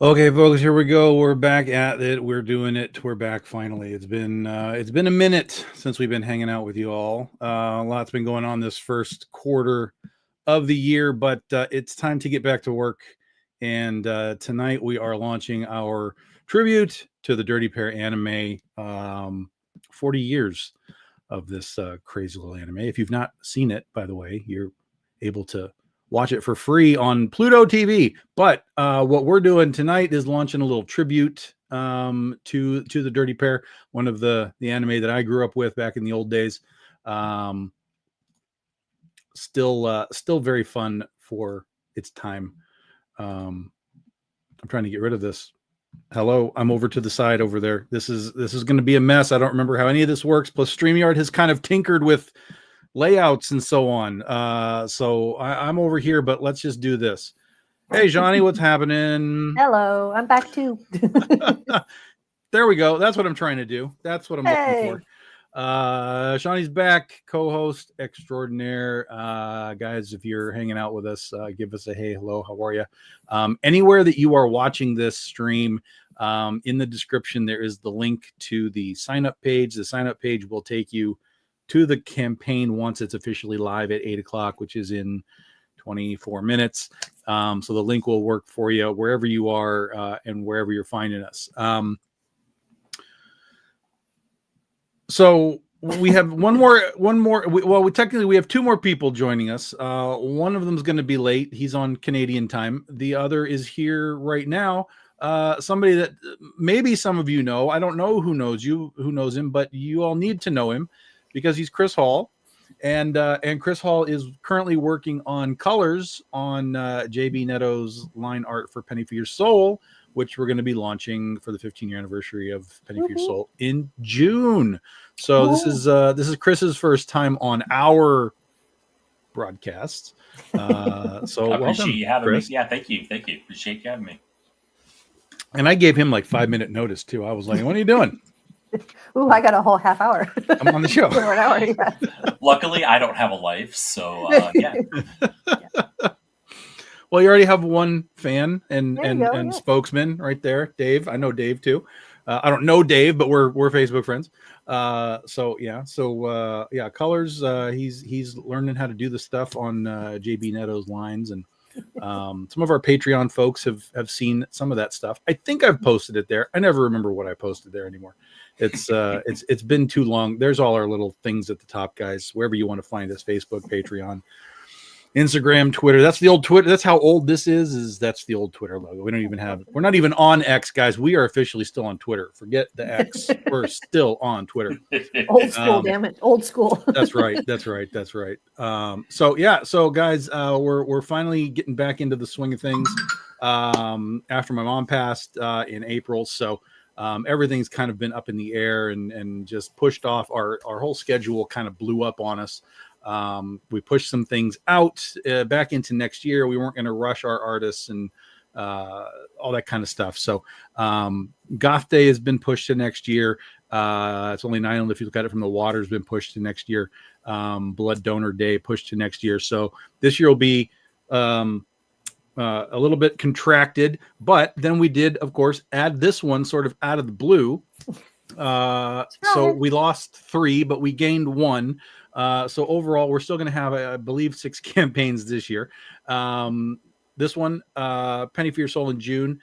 Okay, folks, here we go. We're back at it. We're doing it. We're back finally. It's been a minute since we've been hanging out with you all. A lot's been going on this first quarter of the year, but it's time to get back to work. And tonight we are launching our tribute to the Dirty Pair anime. 40 years of this crazy little anime. If you've not seen it, by the way, you're able to watch it for free on Pluto TV. But what we're doing tonight is launching a little tribute to the Dirty Pair, one of the anime that I grew up with back in the old days. Still very fun for its time. I'm trying to get rid of this. Hello, I'm over to the side over there. This is going to be a mess. I don't remember how any of this works. Plus, StreamYard has kind of tinkered with layouts and so on. So I'm over here, but let's just do this. Hey, Johnny, what's happening? Hello, I'm back too. There we go. That's what I'm trying to do. That's what I'm looking for. Shawnee's back, co-host extraordinaire. Guys, if you're hanging out with us, give us a hey, hello, how are you? Anywhere that you are watching this stream, in the description, there is the link to the sign-up page. The sign-up page will take you to the campaign once it's officially live at 8 o'clock, which is in 24 minutes. So the link will work for you wherever you are and wherever you're finding us. So we have one more. We technically have two more people joining us. One of them is going to be late. He's on Canadian time. The other is here right now. Somebody that maybe some of you know. I don't know who knows him, but you all need to know him because he's Chris Hall. And Chris Hall is currently working on colors on JB Neto's line art for Penny for Your Soul, which we're going to be launching for the 15-year anniversary of Penny for Your Soul in June. So this is Chris's first time on our broadcast. So I appreciate you having Chris. me. Yeah, thank you. Appreciate you having me. And I gave him like 5 minute notice too. I was like, "What are you doing?" Ooh, I got a whole half hour. I'm on the show. For an hour, yeah. Luckily, I don't have a life, so yeah. Well, you already have one fan and yeah. spokesman right there, Dave. I know Dave too. I don't know Dave, but we're Facebook friends. So colors. He's learning how to do the stuff on JB Neto's lines, and some of our Patreon folks have seen some of that stuff. I think I've posted it there. I never remember what I posted there anymore. It's been too long. There's all our little things at the top, guys. Wherever you want to find us: Facebook, Patreon, Instagram, Twitter. That's the old Twitter. That's how old this is that's the old Twitter logo. We don't even have it. We're not even on X, guys. We are officially still on Twitter. Forget the X. We're still on Twitter. Old school, damn it. Old school. That's right. So guys, we're finally getting back into the swing of things after my mom passed in April. So everything's kind of been up in the air and just pushed off. Our whole schedule kind of blew up on us. We pushed some things out back into next year. We weren't going to rush our artists and all that kind of stuff. So Goth Day has been pushed to next year. It's only 9 if you look at it from the water has been pushed to next year. Blood Donor Day pushed to next year. So this year will be a little bit contracted, but then we did, of course, add this one sort of out of the blue. So we lost 3, but we gained 1. So overall, we're still going to have, I believe, 6 campaigns this year. This one, Penny for Your Soul in June.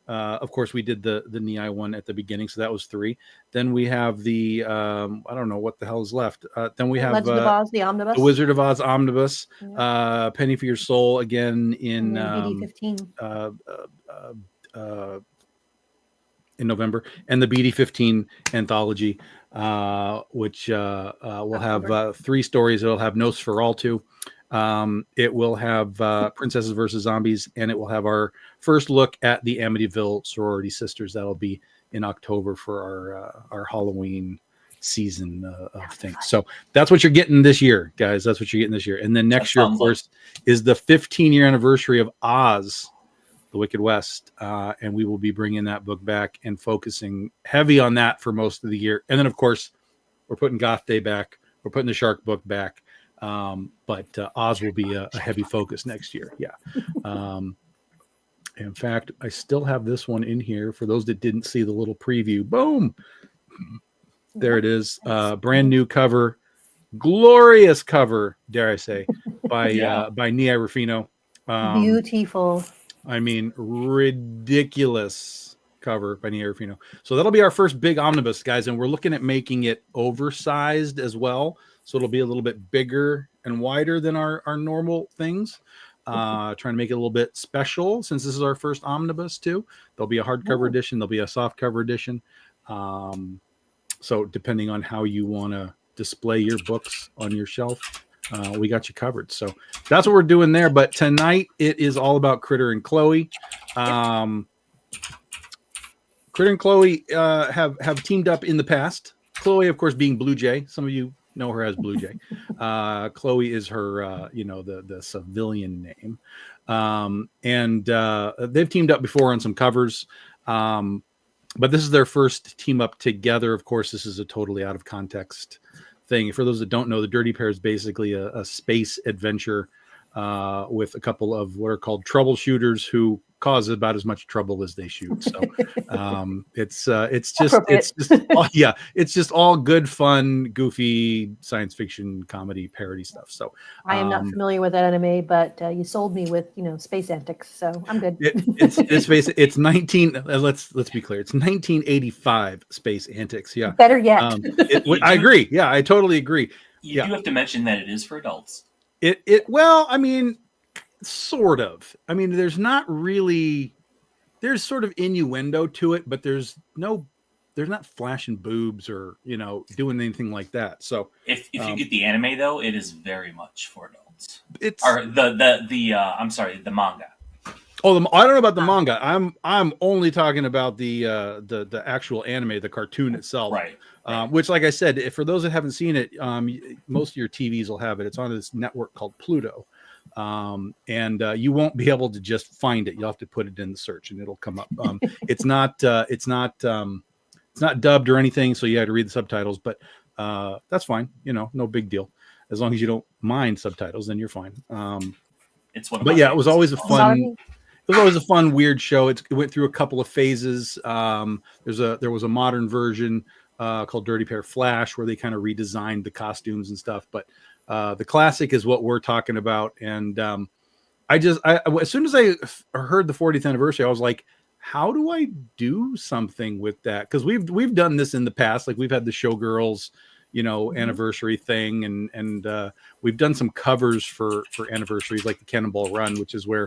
Of course, we did the Nei one at the beginning, so that was 3. Then we have the I don't know what the hell is left. Then we have Legend of Oz, the Omnibus. The Wizard of Oz Omnibus. Yeah. Penny for Your Soul again in BD15. In November, and the BD15 anthology, which will have 3 stories. It'll have Nosferatu. It will have Princesses versus Zombies, and it will have our first look at the Amityville sorority sisters. That'll be in October for our Halloween season of things. So that's what you're getting this year, guys. That's what you're getting this year. And then next year, of course, is the 15-year anniversary of Oz, the Wicked West, and we will be bringing that book back and focusing heavy on that for most of the year. And then, of course, we're putting Goth Day back. We're putting the Shark book back. But Oz will be a heavy focus next year. Yeah. In fact, I still have this one in here for those that didn't see the little preview. Boom. There it is. Brand new cover. Glorious cover, dare I say, by Nei Rufino. Beautiful. I mean, ridiculous cover by Nei Rufino. So that'll be our first big omnibus, guys, and we're looking at making it oversized as well. So it'll be a little bit bigger and wider than our normal things. Trying to make it a little bit special since this is our first omnibus too. There'll be a hardcover edition. There'll be a soft cover edition. So depending on how you want to display your books on your shelf, we got you covered. So that's what we're doing there. But tonight it is all about Critter and Chloe. Critter and Chloe have teamed up in the past. Chloe, of course, being Blue Jay. Some of you know her as Blue Jay. Chloe is her, the civilian name. And they've teamed up before on some covers. But this is their first team up together. Of course, this is a totally out of context thing. For those that don't know, the Dirty Pair is basically a space adventure with a couple of what are called troubleshooters who cause about as much trouble as they shoot. So it's just all good fun, goofy science fiction comedy parody stuff. So I am not familiar with that anime, but you sold me with space antics, so I'm good. It's 19. Let's be clear. It's 1985 Space Antics. Yeah, better yet. I agree. Yeah, I totally agree. You do have to mention that it is for adults. Well, I mean, sort of. I mean, there's sort of innuendo to it, but there's not flashing boobs or doing anything like that. So if you get the anime though, it is very much for adults. It's the manga. Oh, I don't know about the manga. I'm only talking about the actual anime, the cartoon itself. Right. Which, like I said, for those that haven't seen it, most of your TVs will have it. It's on this network called Pluto, and you won't be able to just find it. You'll have to put it in the search, and it'll come up. It's not dubbed or anything, so you have to read the subtitles. But that's fine. No big deal. As long as you don't mind subtitles, then you're fine. It's one. But yeah, it was always a fun. It was always a fun, weird show. It went through a couple of phases. There was a modern version called Dirty Pair Flash, where they kind of redesigned the costumes and stuff. But the classic is what we're talking about. And as soon as I heard the 40th anniversary, I was like, how do I do something with that? Because we've done this in the past. Like we've had the Showgirls, anniversary thing, and we've done some covers for anniversaries, like the Cannonball Run, which is where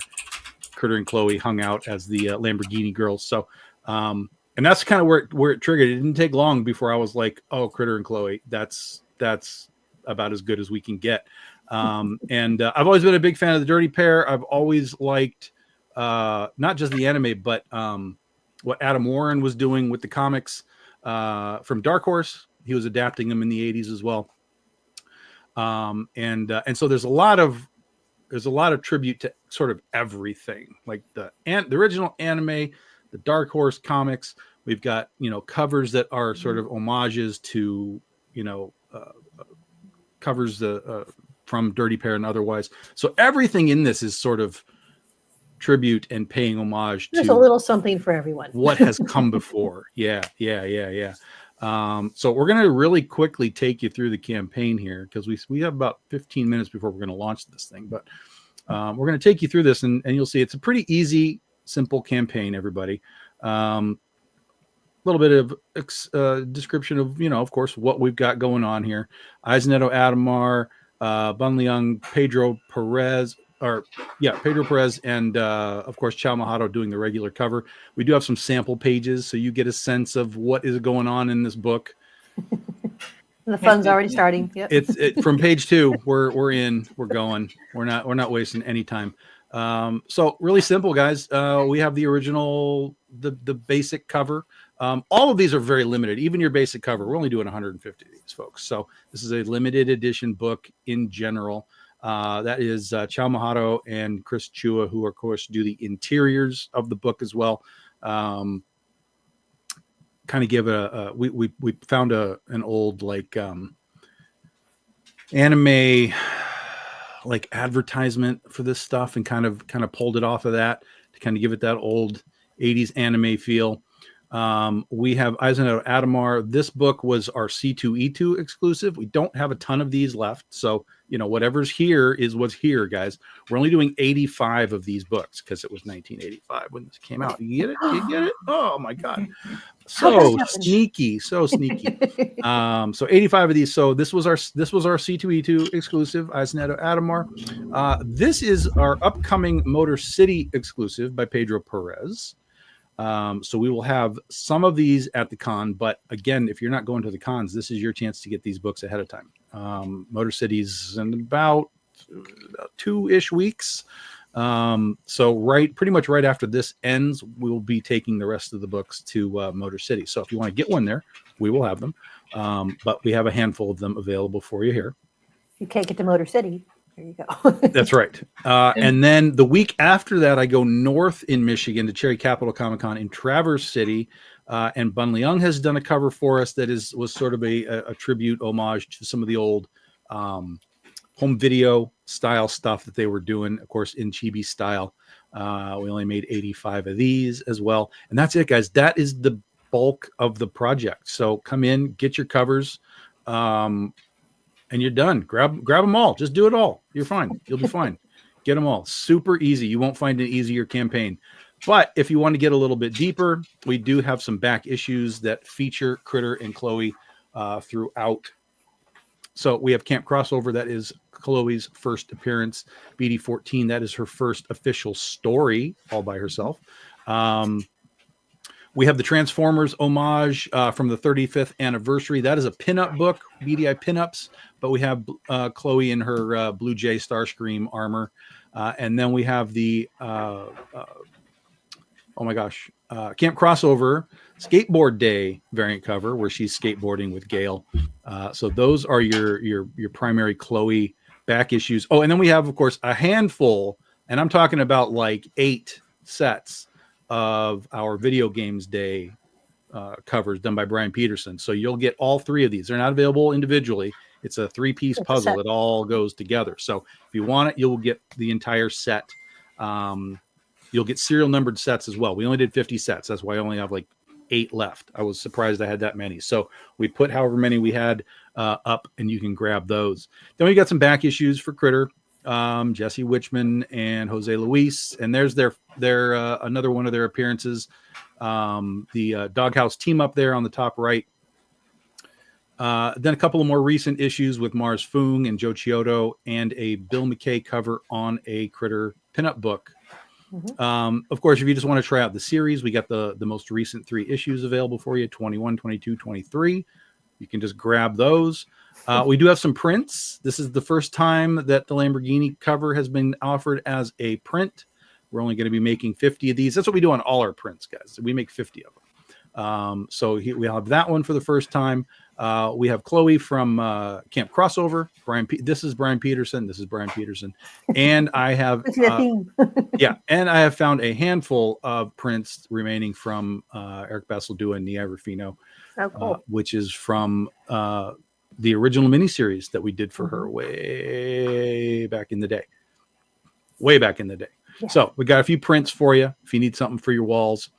Critter and Chloe hung out as the Lamborghini girls. So, and that's kind of where it triggered. It didn't take long before I was like, oh, Critter and Chloe, that's about as good as we can get. And I've always been a big fan of the Dirty Pair. I've always liked not just the anime, but what Adam Warren was doing with the comics from Dark Horse. He was adapting them in the 80s as well. And so there's a lot of tribute to sort of everything, like the original anime, the Dark Horse comics. We've got covers that are sort of homages to covers from Dirty Pair and otherwise. So everything in this is sort of tribute and paying homage. There's to a little something for everyone. What has come before. Yeah. So we're going to really quickly take you through the campaign here, because we have about 15 minutes before we're going to launch this thing. But we're going to take you through this, and you'll see it's a pretty easy, simple campaign, everybody. A little bit of description of, of course, what we've got going on here. Aizaneto Adamar, Bun Leung, Pedro Perez, and of course Chow Mahato doing the regular cover. We do have some sample pages, so you get a sense of what is going on in this book. The fun's already starting. Yep. It's from page 2. We're going. We're not wasting any time. So really simple, guys. We have the original, the basic cover. All of these are very limited. Even your basic cover, we're only doing 150 of these, folks. So this is a limited edition book in general. That is Chow Mahato and Chris Chua, who of course do the interiors of the book as well. Kind of give we found an old anime advertisement for this stuff, and kind of pulled it off of that to kind of give it that old 80s anime feel. We have Aizaneto Adamar. This book was our C2E2 exclusive. We don't have a ton of these left, so whatever's here is what's here, guys. We're only doing 85 of these books because it was 1985 when this came out. You get it? You get it? Oh my god, so sneaky. So 85 of these. So this was our C2E2 exclusive, Aizaneto Adamar. This is our upcoming Motor City exclusive by Pedro Perez. So we will have some of these at the con, but again, if you're not going to the cons, this is your chance to get these books ahead of time. Motor City's in about 2-ish weeks. So pretty much right after this ends, we'll be taking the rest of the books to Motor City. So if you want to get one there, we will have them. But we have a handful of them available for you here. You can't get to Motor City. There you go. That's right. And then the week after that, I go north in Michigan to Cherry Capital Comic Con in Traverse City. And Bun Leung has done a cover for us that was sort of a tribute homage to some of the old home video style stuff that they were doing, of course, in chibi style. We only made 85 of these as well. And that's it, guys. That is the bulk of the project. So come in, get your covers, and you're done. Grab them all. Just do it all. You're fine. You'll be fine. Get them all. Super easy. You won't find an easier campaign. But if you want to get a little bit deeper, we do have some back issues that feature Critter and Chloe throughout. So we have Camp Crossover. That is Chloe's first appearance. BD14, that is her first official story all by herself. We have the Transformers homage from the 35th anniversary. That is a pinup book, BDI pinups, but we have Chloe in her Blue Jay Starscream armor. And then we have the, Camp Crossover Skateboard Day variant cover where she's skateboarding with Gail. So those are your primary Chloe back issues. Oh, and then we have, of course, a handful, and I'm talking about like 8 sets of our Video Games Day covers done by Brian Peterson. So you'll get all 3 of these. They're not available individually. It's a 3-piece puzzle that all goes together. So if you want it, you'll get the entire set. You'll get serial numbered sets as well. We only did 50 sets. That's why I only have like 8 left. I was surprised I had that many. So we put however many we had up, and you can grab those. Then we got some back issues for Critter, Jesse Witchman and Jose Luis, and there's their another one of their appearances. The Doghouse team up there on the top right. Then a couple of more recent issues with Mars Foong and Joe Chiodo, and a Bill McKay cover on a Critter pinup book. Mm-hmm. Of course, if you just want to try out the series, we got the most recent 3 issues available for you, 21, 22, 23. You can just grab those. We do have some prints. This is the first time that the Lamborghini cover has been offered as a print. We're only going to be making 50 of these. That's what we do on all our prints, guys. We make 50 of them. We'll have that one for the first time. We have Chloe from Camp Crossover. This is Brian Peterson. This is Brian Peterson. And I have and I have found a handful of prints remaining from Eric Basildua and Nia Rufino, which is from the original miniseries that we did for her way back in the day. Yeah. So we got a few prints for you if you need something for your walls.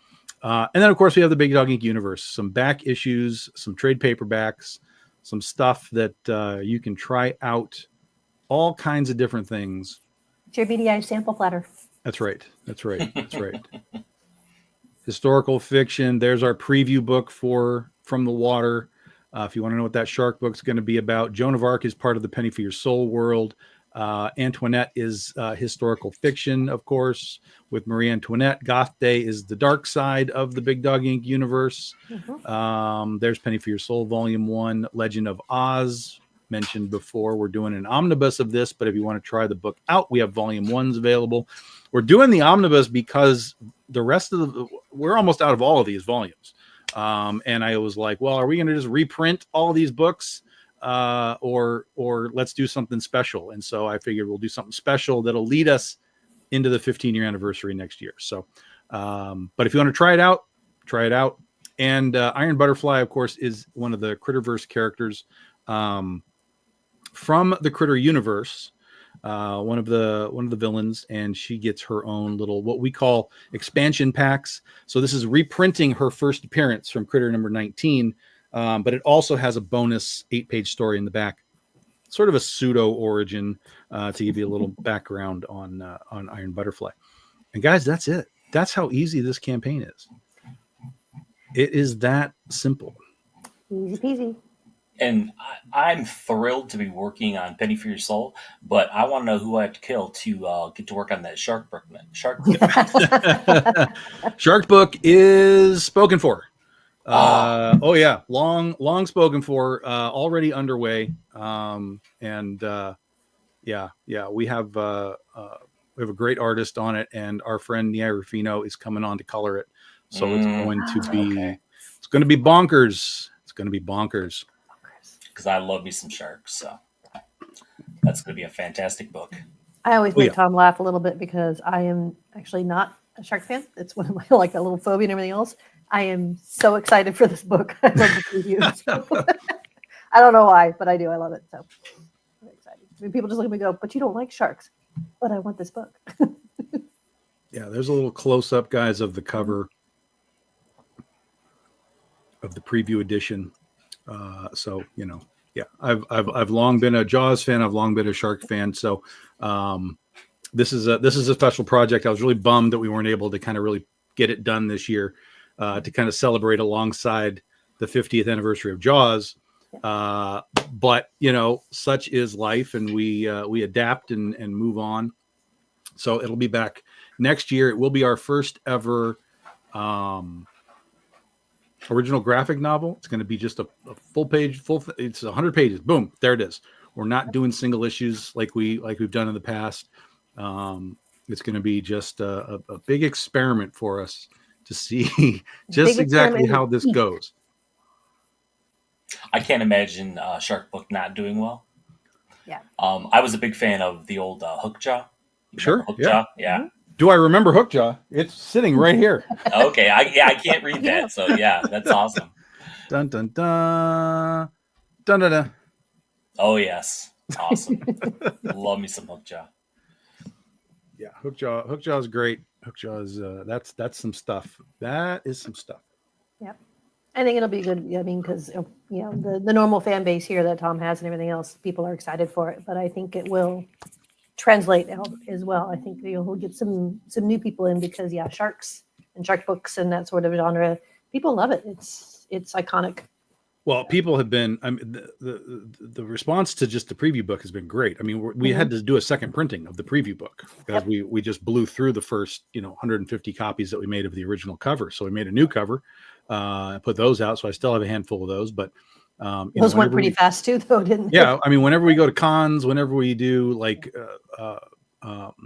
And then, of course, we have the Big Dog Inc. universe, some back issues, some trade paperbacks, some stuff that you can try out, all kinds of different things. It's your BDI sample platter. That's right. Historical fiction. There's our preview book for From the Water. If you want to know what that shark book's going to be about, Joan of Arc is part of the Penny for Your Soul world. Antoinette is historical fiction, of course, with Marie Antoinette. Goth Day is the dark side of the Big Dog Inc. universe. There's Penny for Your Soul, Volume 1. Legend of Oz, mentioned before. We're doing an omnibus of this, but if you want to try the book out, we have Volume 1s available. We're doing the omnibus because the rest of we're almost out of all of these volumes. And I was like, well, are we going to just reprint all of these books? Or let's do something special. And so I figured we'll do something special that'll lead us into the 15-year anniversary next year. So, but if you want to try it out. And Iron Butterfly, of course, is one of the Critterverse characters from the Critter universe. One of the villains, and she gets her own little what we call expansion packs. So this is reprinting her first appearance from Critter number 19. But it also has a bonus 8-page story in the back, sort of a pseudo origin to give you a little background on Iron Butterfly. And guys, that's it. That's how easy this campaign is. It is that simple. Easy peasy. And I'm thrilled to be working on Penny for Your Soul, but I want to know who I have to kill to get to work on that shark book. Shark book is spoken for. Long spoken for, already underway. We have we have a great artist on it, and our friend Nia Rufino is coming on to color it. So it's going to be okay. it's going to be bonkers. It's going to be bonkers. Because I love me some sharks, so that's going to be a fantastic book. I always Oh, make yeah. Tom laugh a little bit because I am actually not a shark fan. It's one of my like a little phobia and everything else. I am so excited for this book. I love the preview. So. I don't know why, but I do. I love it. So I'm excited. I mean, people just look at me and go, but you don't like sharks. But I want this book. Yeah, there's a little close up, guys, of the cover of the preview edition. So yeah, I've long been a Jaws fan. I've long been a shark fan. So this is a special project. I was really bummed that we weren't able to kind of really get it done this year to kind of celebrate alongside the 50th anniversary of Jaws. But such is life, and we adapt and move on. So it'll be back next year. It will be our first ever original graphic novel. It's going to be just a full page, it's 100 pages. Boom, there it is. We're not doing single issues like we've done in the past. It's going to be just a big experiment for us to see just exactly how this goes. I can't imagine Shark Book not doing well. Yeah. I was a big fan of the old Hookjaw. Sure. Hookjaw? Yeah. Do I remember Hookjaw? It's sitting right here. Okay. I can't read that. So yeah, that's awesome. Dun dun dun dun dun dun. Oh yes. Awesome. Love me some Hookjaw. Yeah, Hookjaw is great. Hookjaw is that's some stuff. That is some stuff. Yep. I think it'll be good. I mean, because the normal fan base here that Tom has and everything else, people are excited for it. But I think it will translate out as well. I think we'll get some new people in because sharks and shark books and that sort of genre, people love it. It's iconic. Well, people have been. I mean, the response to just the preview book has been great. I mean, we had to do a second printing of the preview book because we just blew through the first 150 copies that we made of the original cover. So we made a new cover, put those out. So I still have a handful of those, but those went pretty fast too, though, didn't they? Yeah, I mean, whenever we go to cons, whenever we do like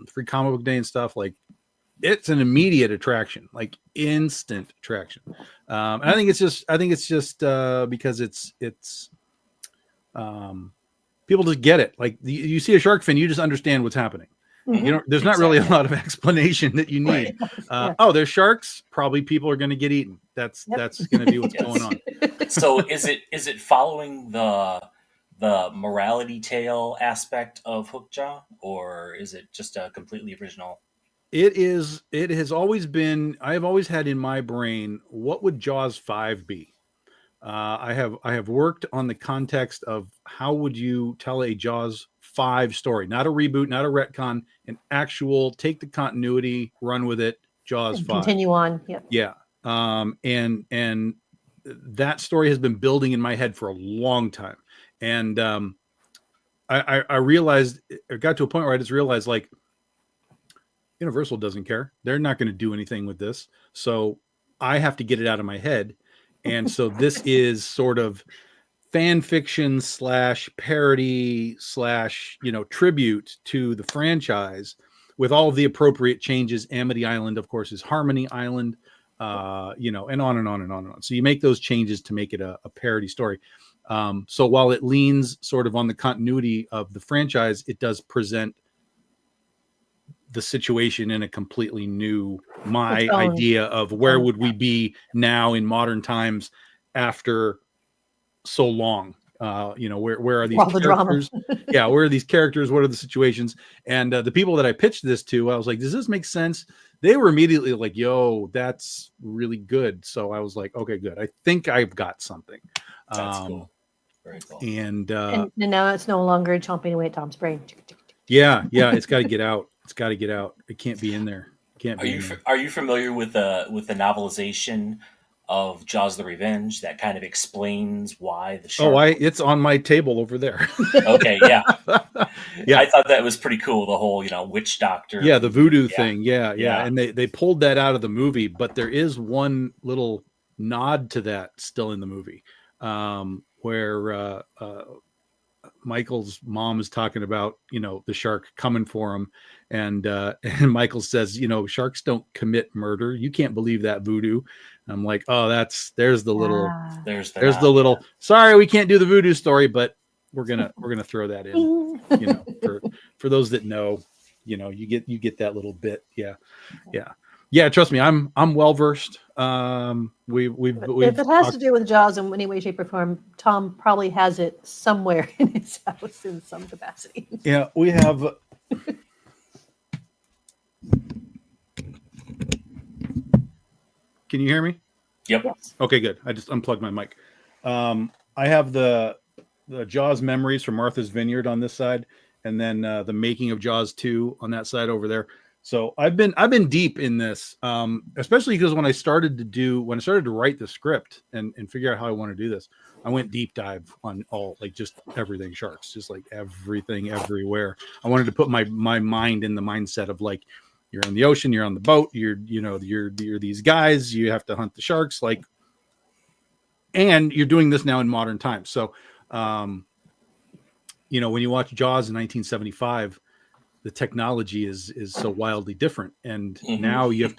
free comic book day and stuff, like it's an immediate attraction, like instant attraction. And I think it's just because it's people just get it. Like you see a shark fin, you just understand what's happening. Mm-hmm. There's not really a lot of explanation that you need. Right. Oh, there's sharks. Probably people are going to get eaten. That's going to be what's going on. So is it following the morality tale aspect of Hookjaw, or is it just a completely original? It has always been. I have always had in my brain, what would Jaws 5 be? I have worked on the context of how would you tell a Jaws 5 story, not a reboot, not a retcon, an actual take the continuity, run with it, Jaws 5. Continue on. Yeah. And that story has been building in my head for a long time. And I realized, it got to a point where I just realized, like, Universal doesn't care. They're not going to do anything with this. So I have to get it out of my head. And so this is sort of fan fiction / parody / tribute to the franchise with all of the appropriate changes. Amity Island, of course, is Harmony Island, and on and on and on and on. So you make those changes to make it a parody story. So while it leans sort of on the continuity of the franchise, it does present the situation in a completely new idea of where would we be now in modern times after so long. Where are these characters? Yeah, where are these characters? What are the situations? And the people that I pitched this to, I was like, does this make sense? They were immediately like, yo, that's really good. So I was like, okay, good. I think I've got something. That's cool. Very cool. And now it's no longer chomping away at Tom's brain. Yeah, it's got to get out. It's got to get out. It can't be in there. Are you familiar with the novelization of Jaws: The Revenge that kind of explains why the shark? It's on my table over there. Okay, yeah. Yeah. I thought that was pretty cool. The whole witch doctor. Yeah, the voodoo thing. Yeah. Yeah. And they pulled that out of the movie, but there is one little nod to that still in the movie, where Michael's mom is talking about, the shark coming for him. And Michael says, sharks don't commit murder. You can't believe that voodoo. I'm like, oh, there's the little, There's there's the little, sorry, we can't do the voodoo story, but we're going to throw that in, for those that know, you get that little bit. Yeah. Yeah. Yeah. Trust me. I'm well versed. We've if it has to do with Jaws in any way, shape, or form, Tom probably has it somewhere in his house in some capacity. Yeah, we have. Can you hear me? Yep. Yes. Okay, good. I just unplugged my mic. I have the Jaws memories from Martha's Vineyard on this side, and then the making of Jaws 2 on that side over there. So I've been deep in this, especially because when I started to write the script and figure out how I want to do this, I went deep dive on just everything sharks, just like everything everywhere. I wanted to put my mind in the mindset of like, you're in the ocean, you're on the boat, you're these guys, you have to hunt the sharks, and you're doing this now in modern times. So, when you watch Jaws in 1975, the technology is so wildly different, and now you have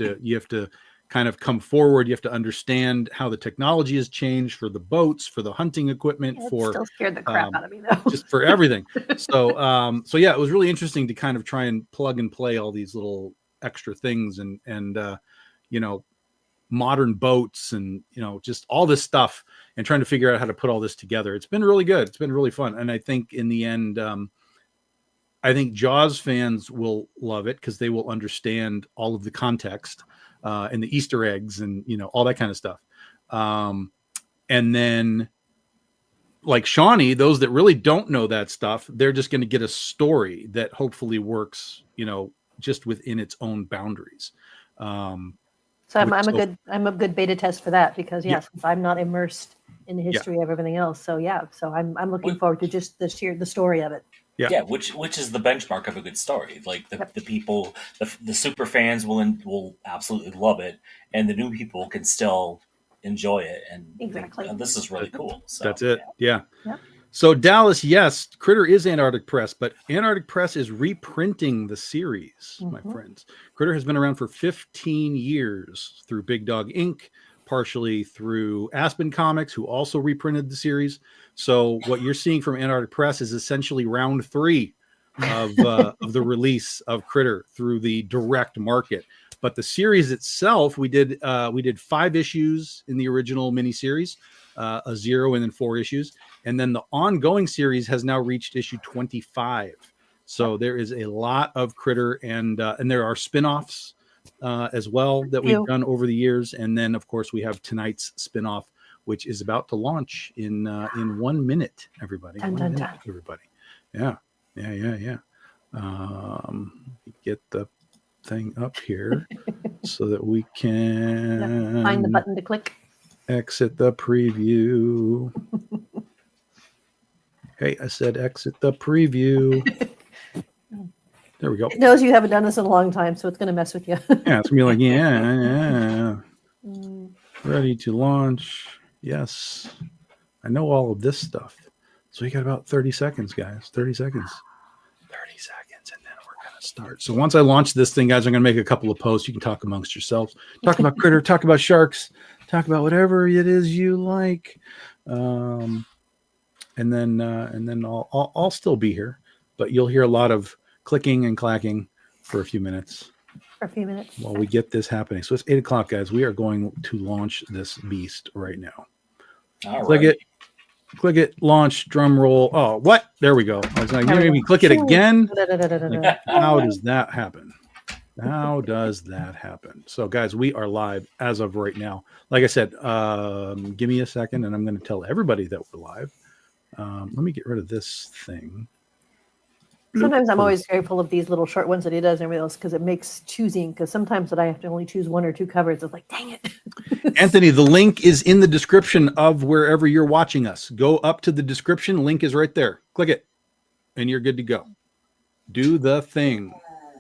to kind of come forward. You have to understand how the technology has changed for the boats, for the hunting equipment, Still scared the crap out of me though. just for everything. So yeah, it was really interesting to kind of try and plug and play all these little extra things and modern boats and just all this stuff, and trying to figure out how to put all this together. It's been really good. It's been really fun, and I think in the end, I think Jaws fans will love it because they will understand all of the context and the Easter eggs and all that kind of stuff. And then, like Shawnee, those that really don't know that stuff, they're just going to get a story that hopefully works, just within its own boundaries. So I'm a good beta test for that because since I'm not immersed in the history of everything else. So I'm looking forward to just the story of it. Yeah, which is the benchmark of a good story. Like the people, the super fans will absolutely love it, and the new people can still enjoy it. And exactly, this is really cool. So that's it. Yeah. So Dallas, yes, Critter is Antarctic Press, but Antarctic Press is reprinting the series, my friends. Critter has been around for 15 years through Big Dog Inc., partially through Aspen Comics, who also reprinted the series. So what you're seeing from Antarctic Press is essentially round 3 of the release of Critter through the direct market. But the series itself, we did 5 issues in the original miniseries, a 0 and then 4 issues. And then the ongoing series has now reached issue 25. So there is a lot of Critter, and there are spin-offs as well that we've done over the years. And then, of course, we have tonight's spin-off, which is about to launch in 1 minute, everybody. Dun, dun, dun. Everybody. Yeah. Get the thing up here so that we can find the button to click. Exit the preview. Okay, I said exit the preview. There we go. It knows you haven't done this in a long time, so it's going to mess with you. Yeah, it's going to be like, yeah. Ready to launch. Yes. I know all of this stuff. So you got about 30 seconds, guys. 30 seconds. 30 seconds, and then we're going to start. So once I launch this thing, guys, I'm going to make a couple of posts. You can talk amongst yourselves. Talk about Critter. Talk about sharks. Talk about whatever it is you like. And then I'll still be here. But you'll hear a lot of clicking and clacking for a few minutes. While we get this happening. So it's 8 o'clock, guys. We are going to launch this beast right now. All Click right. Click it, launch, drum roll. Oh, what? There we go. I was like, you click it again. Like, how does that happen? How does that happen? So, guys, we are live as of right now. Like I said, give me a second, and I'm going to tell everybody that we're live. Let me get rid of this thing. Sometimes I'm always grateful of these little short ones that he does and everything else because it makes choosing. Because sometimes that I have to only choose 1 or 2 covers. It's like, dang it. Anthony, the link is in the description of wherever you're watching us. Go up to the description. Link is right there. Click it, and you're good to go. Do the thing.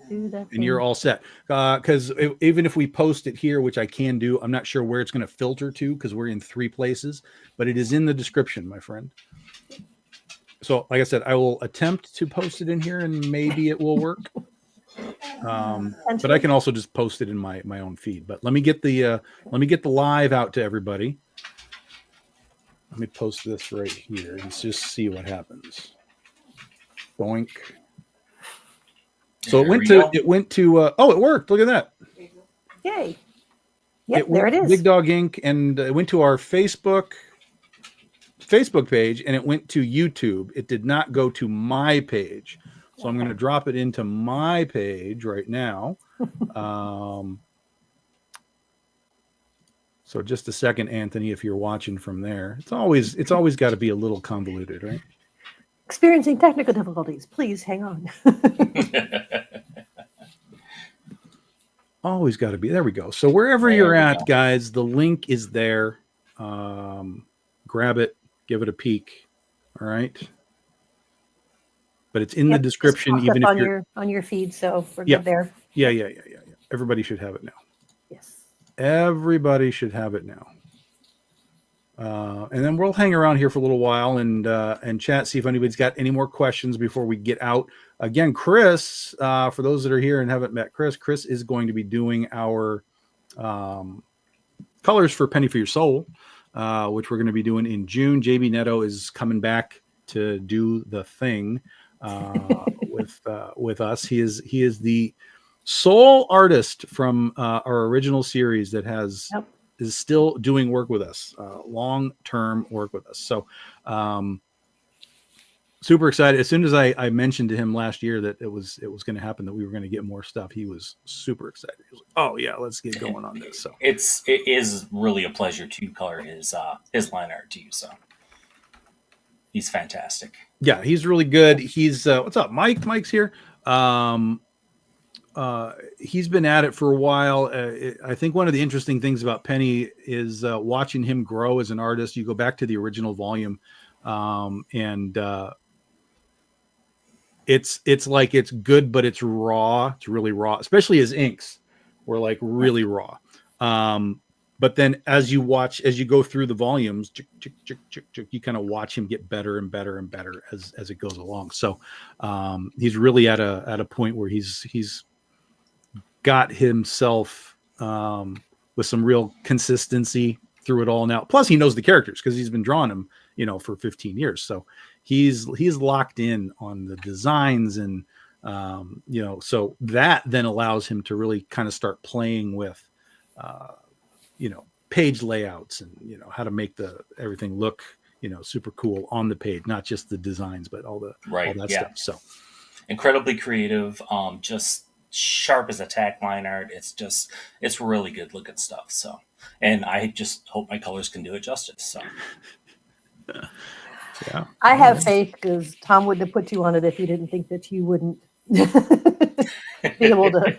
And you're all set. Because even if we post it here, which I can do, I'm not sure where it's going to filter to because we're in 3 places, but it is in the description, my friend. So like I said, I will attempt to post it in here, and maybe it will work. But I can also just post it in my own feed. But let me get the live out to everybody. Let me post this right here and just see what happens. Boink. So it went to oh, it worked. Look at that. Yay. Yep, there it is. Big Dog Inc. And it went to our Facebook page, and it went to YouTube. It did not go to my page. So I'm going to drop it into my page right now. So just a second, Anthony, if you're watching from there. It's always got to be a little convoluted, right? Experiencing technical difficulties. Please hang on. Always got to be. There we go. So wherever you're at, guys, the link is there. Grab it, give it a peek. All right. But it's in the description, even if you're on your feed. So we're good there. Yeah. Everybody should have it now. Yes. Everybody should have it now. And then we'll hang around here for a little while and chat, see if anybody's got any more questions before we get out. Again, Chris, for those that are here and haven't met Chris is going to be doing our colors for Penny for Your Soul, which we're going to be doing in June. JB Netto is coming back to do the thing with us. He is the sole artist from our original series that is still doing work with us, long-term work with us. So super excited. As soon as I mentioned to him last year that it was going to happen, that we were going to get more stuff, he was super excited. He was like, oh yeah, let's get going on this. So it is really a pleasure to color his line art to you. So he's fantastic. Yeah, he's really good. He's what's up, Mike? Mike's here. He's been at it for a while. I think one of the interesting things about Penny is watching him grow as an artist. You go back to the original volume, and it's like it's good, but it's raw. It's really raw, especially his inks were like really raw. But then as you go through the volumes, you kind of watch him get better and better and better as it goes along. So he's really at a point where he's got himself with some real consistency through it all now. Plus he knows the characters because he's been drawing them, for 15 years. So he's locked in on the designs and, so that then allows him to really kind of start playing with, page layouts and, how to make everything look, super cool on the page, not just the designs, but all that stuff. So incredibly creative, just sharp as a tack line art. It's really good looking stuff. So, and I just hope my colors can do it justice. So yeah, I have faith because Tom wouldn't have put you on it if he didn't think that you wouldn't be able to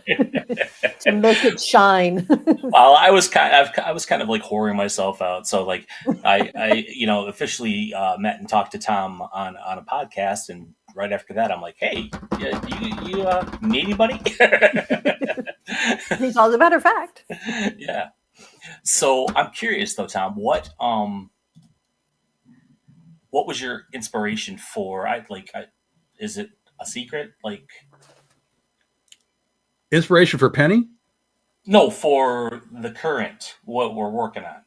make it shine. Well, I was kind of like whoring myself out. So like I officially met and talked to Tom on a podcast, and right after that, I'm like, hey, you need anybody? As a matter of fact. Yeah. So I'm curious though, Tom, what was your inspiration for? Is it a secret? Like inspiration for Penny? No, for the current what we're working on.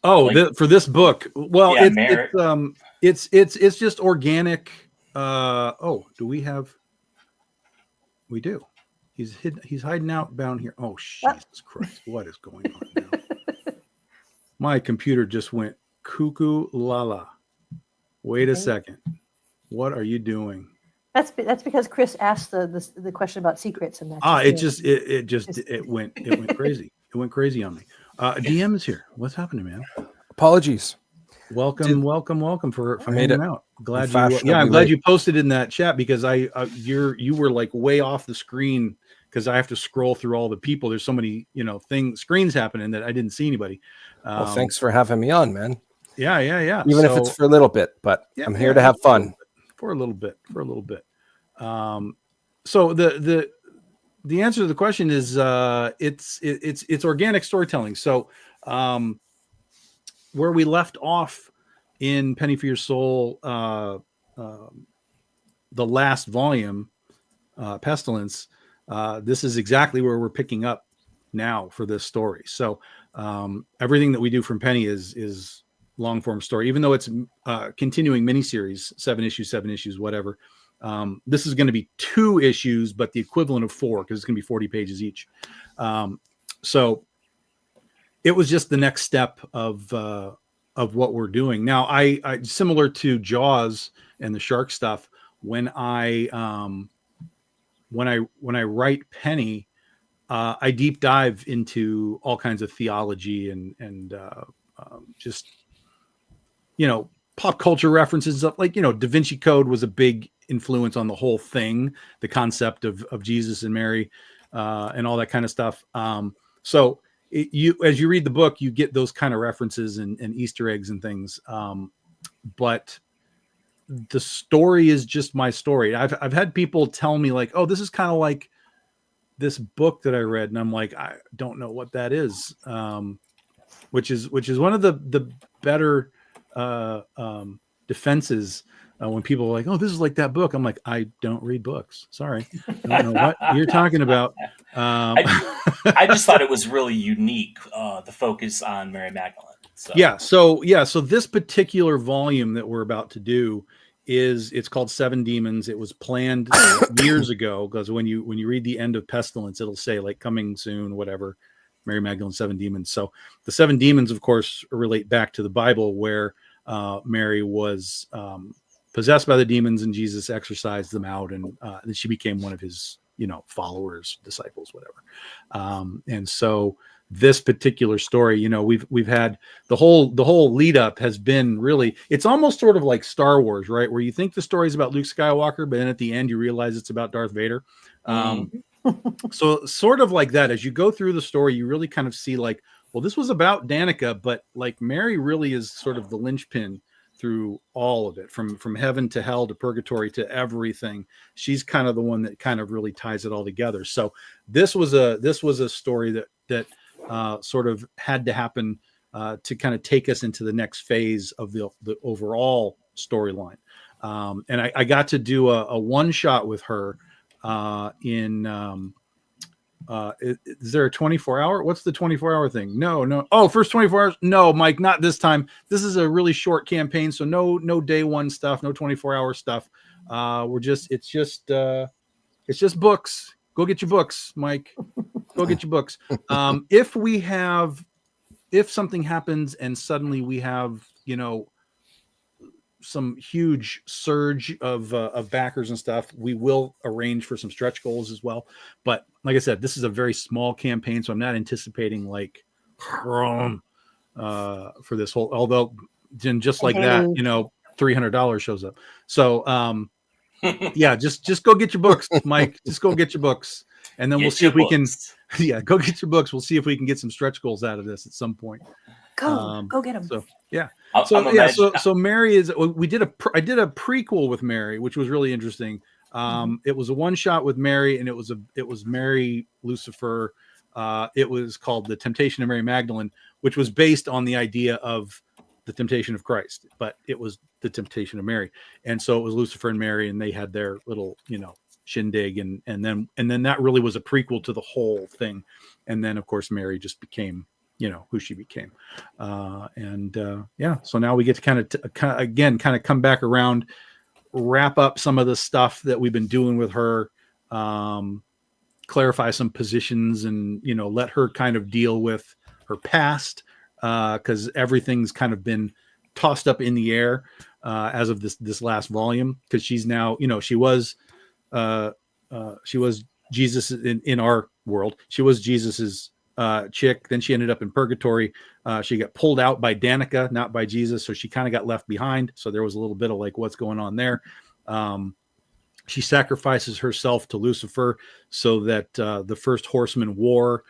Oh, for this book. Well, yeah, it's just organic. Do we have? We do. He's hidden. He's hiding out down here. Oh, Jesus Christ! What is going on now? My computer just went cuckoo la la. Wait a second. What are you doing? That's because Chris asked the question about secrets, and it went crazy. It went crazy on me. DM is here. What's happening, man? Apologies. Welcome for hanging out. I'm glad you posted in that chat because you were like way off the screen because I have to scroll through all the people. There's so many screens happening that I didn't see anybody. Well, thanks for having me on, man. Yeah. Even if it's for a little bit, but I'm here to have fun. For a little bit. So the answer to the question is it's organic storytelling. So where we left off in Penny for Your Soul, the last volume, Pestilence, this is exactly where we're picking up now for this story. So everything that we do from Penny is long form story, even though it's continuing miniseries, 7 issues, whatever. This is going to be 2 issues, but the equivalent of 4 because it's going to be 40 pages each. So it was just the next step of what we're doing now. I similar to Jaws and the shark stuff. When I write Penny, I deep dive into all kinds of theology and just, pop culture references, up like, Da Vinci Code was a big influence on the whole thing, the concept of Jesus and Mary, and all that kind of stuff. So as you read the book, you get those kind of references and Easter eggs and things. But the story is just my story. I've had people tell me like, oh, this is kind of like this book that I read. And I'm like, I don't know what that is. Which is one of the better defenses when people are like, oh, this is like that book. I'm like, I don't read books. Sorry. I don't know what you're talking about. I just thought it was really unique, the focus on Mary Magdalene. So this particular volume that we're about to do it's called 7 Demons. It was planned years ago, because when you read the end of Pestilence, it'll say like coming soon, whatever, Mary Magdalene, 7 Demons. So the 7 demons, of course, relate back to the Bible, where Mary was possessed by the demons and Jesus exorcised them out, and then she became one of his, followers, disciples, whatever. And so this particular story, we've had the whole lead up has been really, it's almost sort of like Star Wars, right? Where you think the story is about Luke Skywalker, but then at the end you realize it's about Darth Vader. So sort of like that, as you go through the story, you really kind of see like, well, this was about Danica, but like Mary really is sort of the linchpin through all of it, from heaven to hell to purgatory to everything. She's kind of the one that kind of really ties it all together. So this was a story that sort of had to happen to kind of take us into the next phase of the overall storyline. And I got to do a one shot with her is there a 24-hour? What's the 24-hour thing? No. Oh, first 24 hours. No, Mike, not this time. This is a really short campaign. So no day one stuff, no 24-hour stuff. It's just books. Go get your books, Mike. Go get your books. If something happens and suddenly we have, some huge surge of backers and stuff, we will arrange for some stretch goals as well. But like I said, this is a very small campaign, so I'm not anticipating like for this whole, although then just like that, $300 shows up. So yeah, just go get your books, Mike. Just go get your books, and then we'll see if we can. Yeah, go get your books. We'll see if we can get some stretch goals out of this at some point. Go get them. So yeah. So so Mary is. I did a prequel with Mary, which was really interesting. It was a one shot with Mary, and it was Mary Lucifer. It was called The Temptation of Mary Magdalene, which was based on the idea of the temptation of Christ, but it was the temptation of Mary. And so it was Lucifer and Mary, and they had their little, shindig, and then that really was a prequel to the whole thing. And then of course Mary just became, who she became. So now we get to kind of come back around, wrap up some of the stuff that we've been doing with her, clarify some positions, and, let her kind of deal with her past, because everything's kind of been tossed up in the air as of this last volume, because she's now, she was Jesus in our world. She was Jesus's chick. Then she ended up in purgatory. She got pulled out by Danica, not by Jesus, so she kind of got left behind. So there was a little bit of like, what's going on there? She sacrifices herself to Lucifer so that the first Horseman War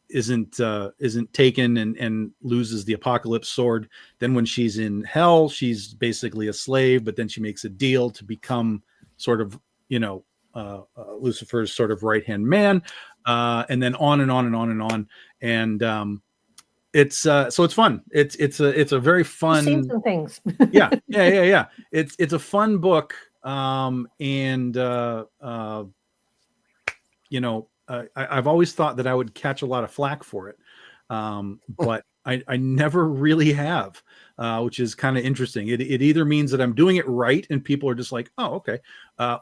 isn't taken, and loses the Apocalypse sword. Then when she's in hell, she's basically a slave, but then she makes a deal to become sort of, Lucifer's sort of right-hand man, and then on and on and on and on. And it's so it's fun. It's a very I've seen fun. some things. Yeah. It's a fun book. I've always thought that I would catch a lot of flack for it, but I never really have, which is kind of interesting. It either means that I'm doing it right and people are just like, oh, okay,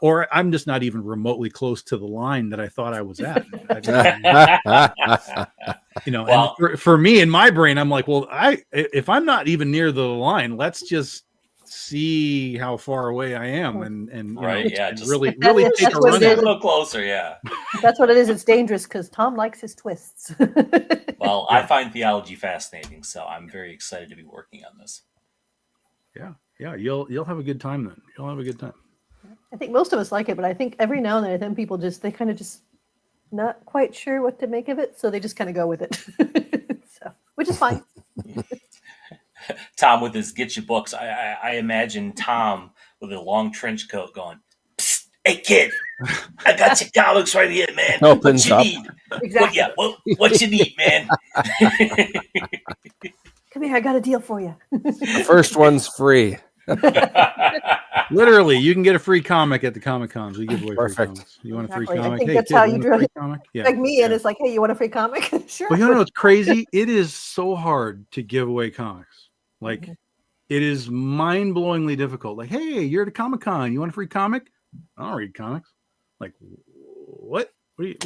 or I'm just not even remotely close to the line that I thought I was at. Well, and for me in my brain, I'm like, well, if I'm not even near the line, let's just see how far away I am, and right, yeah, and just really That's take a what run it a at it. little closer, yeah. That's what it is. It's dangerous because Tom likes his twists. Well, I find theology fascinating, so I'm very excited to be working on this. Yeah, you'll have a good time then. You'll have a good time. I think most of us like it, but I think every now and then people they kind of just not quite sure what to make of it, so they just kind of go with it. So, which is fine. Tom with his get you books. I imagine Tom with a long trench coat going, "Psst, hey kid, I got your comics right here, man. Opens What you up. need? Exactly. What you need, man?" Come here, I got a deal for you. The first one's free. Literally, you can get a free comic at the Comic Cons. We give away Perfect. free comics. You want a free Exactly. I comic? think Hey, that's kid, how you you want a drew free it. comic? Yeah. Like me, and it's like, hey, you want a free comic? Sure. Well, you know what's crazy? It is so hard to give away comics. Like, it is mind-blowingly difficult. Like, hey, you're at a Comic Con. You want a free comic? I don't read comics. Like, what? What do you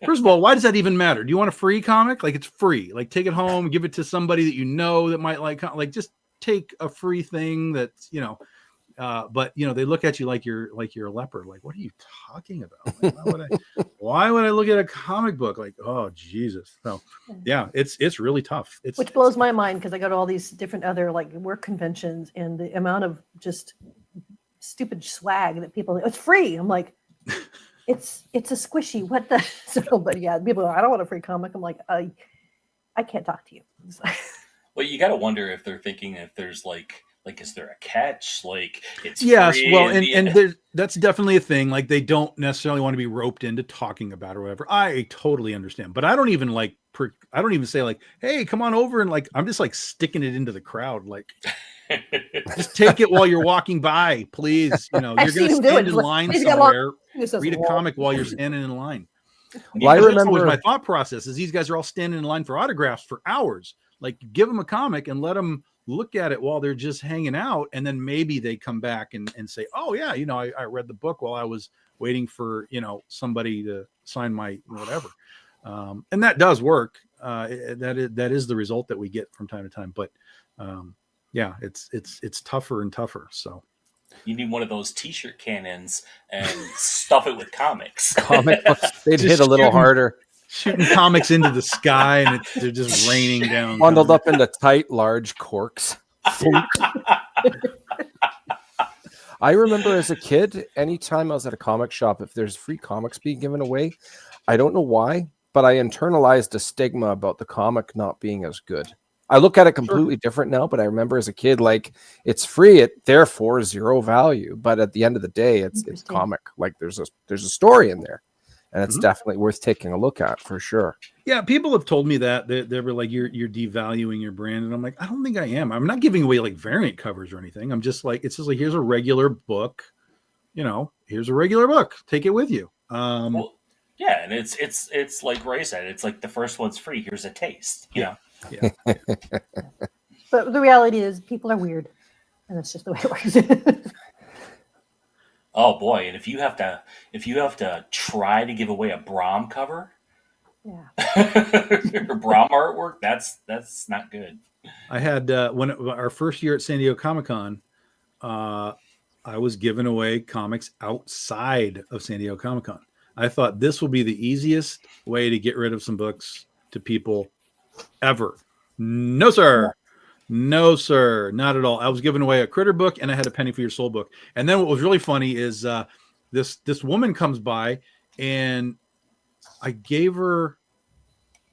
First of all, why does that even matter? Do you want a free comic? Like, it's free. Like, take it home, give it to somebody that you know that might like just take a free thing that's, but they look at you like you're a leper. Like, what are you talking about? Like, why would I look at a comic book? Like, oh Jesus. So yeah, it's really tough. Which blows my mind because I go to all these different other like work conventions and the amount of just stupid swag that people, it's free. I'm like, it's a squishy. What the? So, but yeah, people are, I don't want a free comic. I'm like, I can't talk to you. Well, you got to wonder if they're thinking if there's like is there a catch? Like, it's yes, free well, and that's definitely a thing. Like, they don't necessarily want to be roped into talking about it or whatever. I totally understand, but I don't even I don't even say like, hey, come on over, and like I'm just like sticking it into the crowd, like. Just take it while you're walking by, please. You're going to stand in line somewhere. Read a comic while you're standing in line. Well, I remember that was my thought process. Is these guys are all standing in line for autographs for hours. Like, give them a comic and let them look at it while they're just hanging out, and then maybe they come back and say, "Oh yeah, I read the book while I was waiting for somebody to sign my whatever." And that does work. That is the result that we get from time to time, but. Yeah, it's tougher and tougher. So you need one of those T-shirt cannons and stuff it with comics. Comic books, they'd hit a little harder. Shooting comics into the sky, and they're just raining down. Bundled up into tight, large corks. I remember as a kid, anytime I was at a comic shop, if there's free comics being given away, I don't know why, but I internalized a stigma about the comic not being as good. I look at it completely different now, but I remember as a kid, like, it's free, it therefore zero value. But at the end of the day, it's comic. Like, there's a story in there, and it's definitely worth taking a look at for sure. Yeah, people have told me that they were like, you're devaluing your brand, and I'm like, I don't think I am. I'm not giving away like variant covers or anything. I'm just like, it's just like, here's a regular book. Here's a regular book. Take it with you. Well, yeah, and it's like Ray said, it's like the first one's free. Here's a taste. Yeah. But the reality is people are weird, and that's just the way it works. Oh boy, and if you have to try to give away a Brahm cover, or Brahm artwork, that's not good. I had when our first year at San Diego Comic-Con, I was giving away comics outside of San Diego Comic-Con. I thought this will be the easiest way to get rid of some books to people ever. No, sir. No, sir. Not at all. I was giving away a Critter book, and I had a Penny for Your Soul book. And then what was really funny is this woman comes by, and I gave her,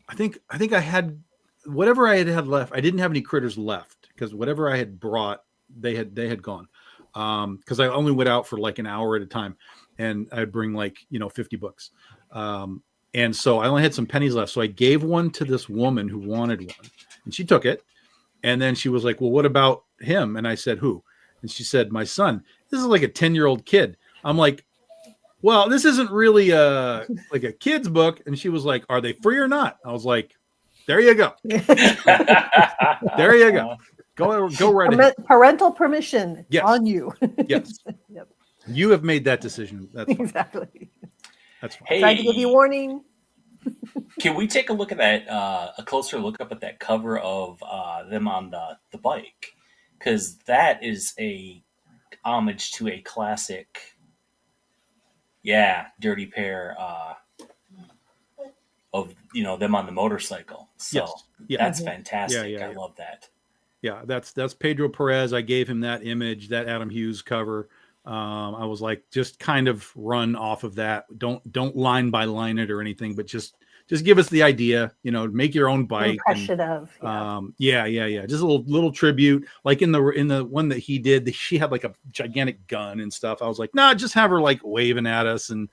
I think I had whatever I had left. I didn't have any Critters left because whatever I had brought, they had gone. Because I only went out for like an hour at a time, and I'd bring like 50 books. And so I only had some pennies left. So I gave one to this woman who wanted one, and she took it. And then she was like, well, what about him? And I said, who? And she said, my son. This is like a 10-year-old kid. I'm like, well, this isn't really like a kid's book. And she was like, are they free or not? I was like, there you go. There you go. Go right ahead. Parental permission Yes. on you. Yes. Yep. You have made that decision. That's fine. Exactly. That's fine. Hey, Tried to give you warning. can we take a look at that? A closer look up at that cover of them on the bike, because that is a homage to a classic. Yeah, Dirty Pair of them on the motorcycle. So Yes. Yeah. that's Mhm. fantastic. Yeah. I love that. Yeah, that's Pedro Perez. I gave him that image, that Adam Hughes cover. I was like, just kind of run off of that. Don't line by line it or anything, but just give us the idea. Make your own bike. Impression of. Yeah. Yeah. Just a little tribute, like in the one that he did. She had like a gigantic gun and stuff. I was like, nah, just have her like waving at us and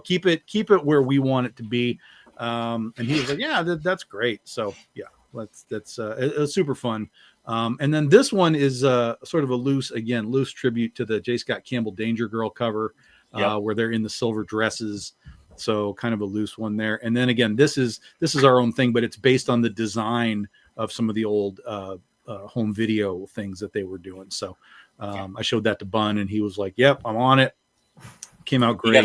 keep it where we want it to be. And he was like, yeah, that's great. So yeah, that's super fun. And then this one is sort of a loose tribute to the J. Scott Campbell Danger Girl cover, where they're in the silver dresses. So kind of a loose one there. And then again, this is our own thing, but it's based on the design of some of the old home video things that they were doing. So I showed that to Bun, and he was like, "Yep, I'm on it." Came out great.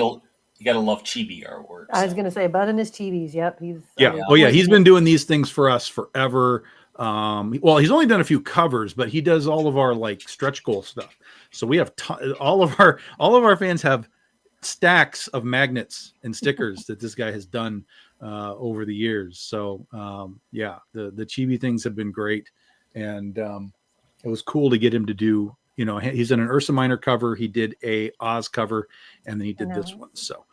You gotta love chibi artwork. I was gonna say, Bud and his TVs. Yep, he's he's been doing these things for us forever. Well, he's only done a few covers, but he does all of our like stretch goal stuff. So we have all of our fans have stacks of magnets and stickers that this guy has done over the years. So the chibi things have been great, and it was cool to get him to do. He's in an Ursa Minor cover. He did a Oz cover, and then he did this one. So.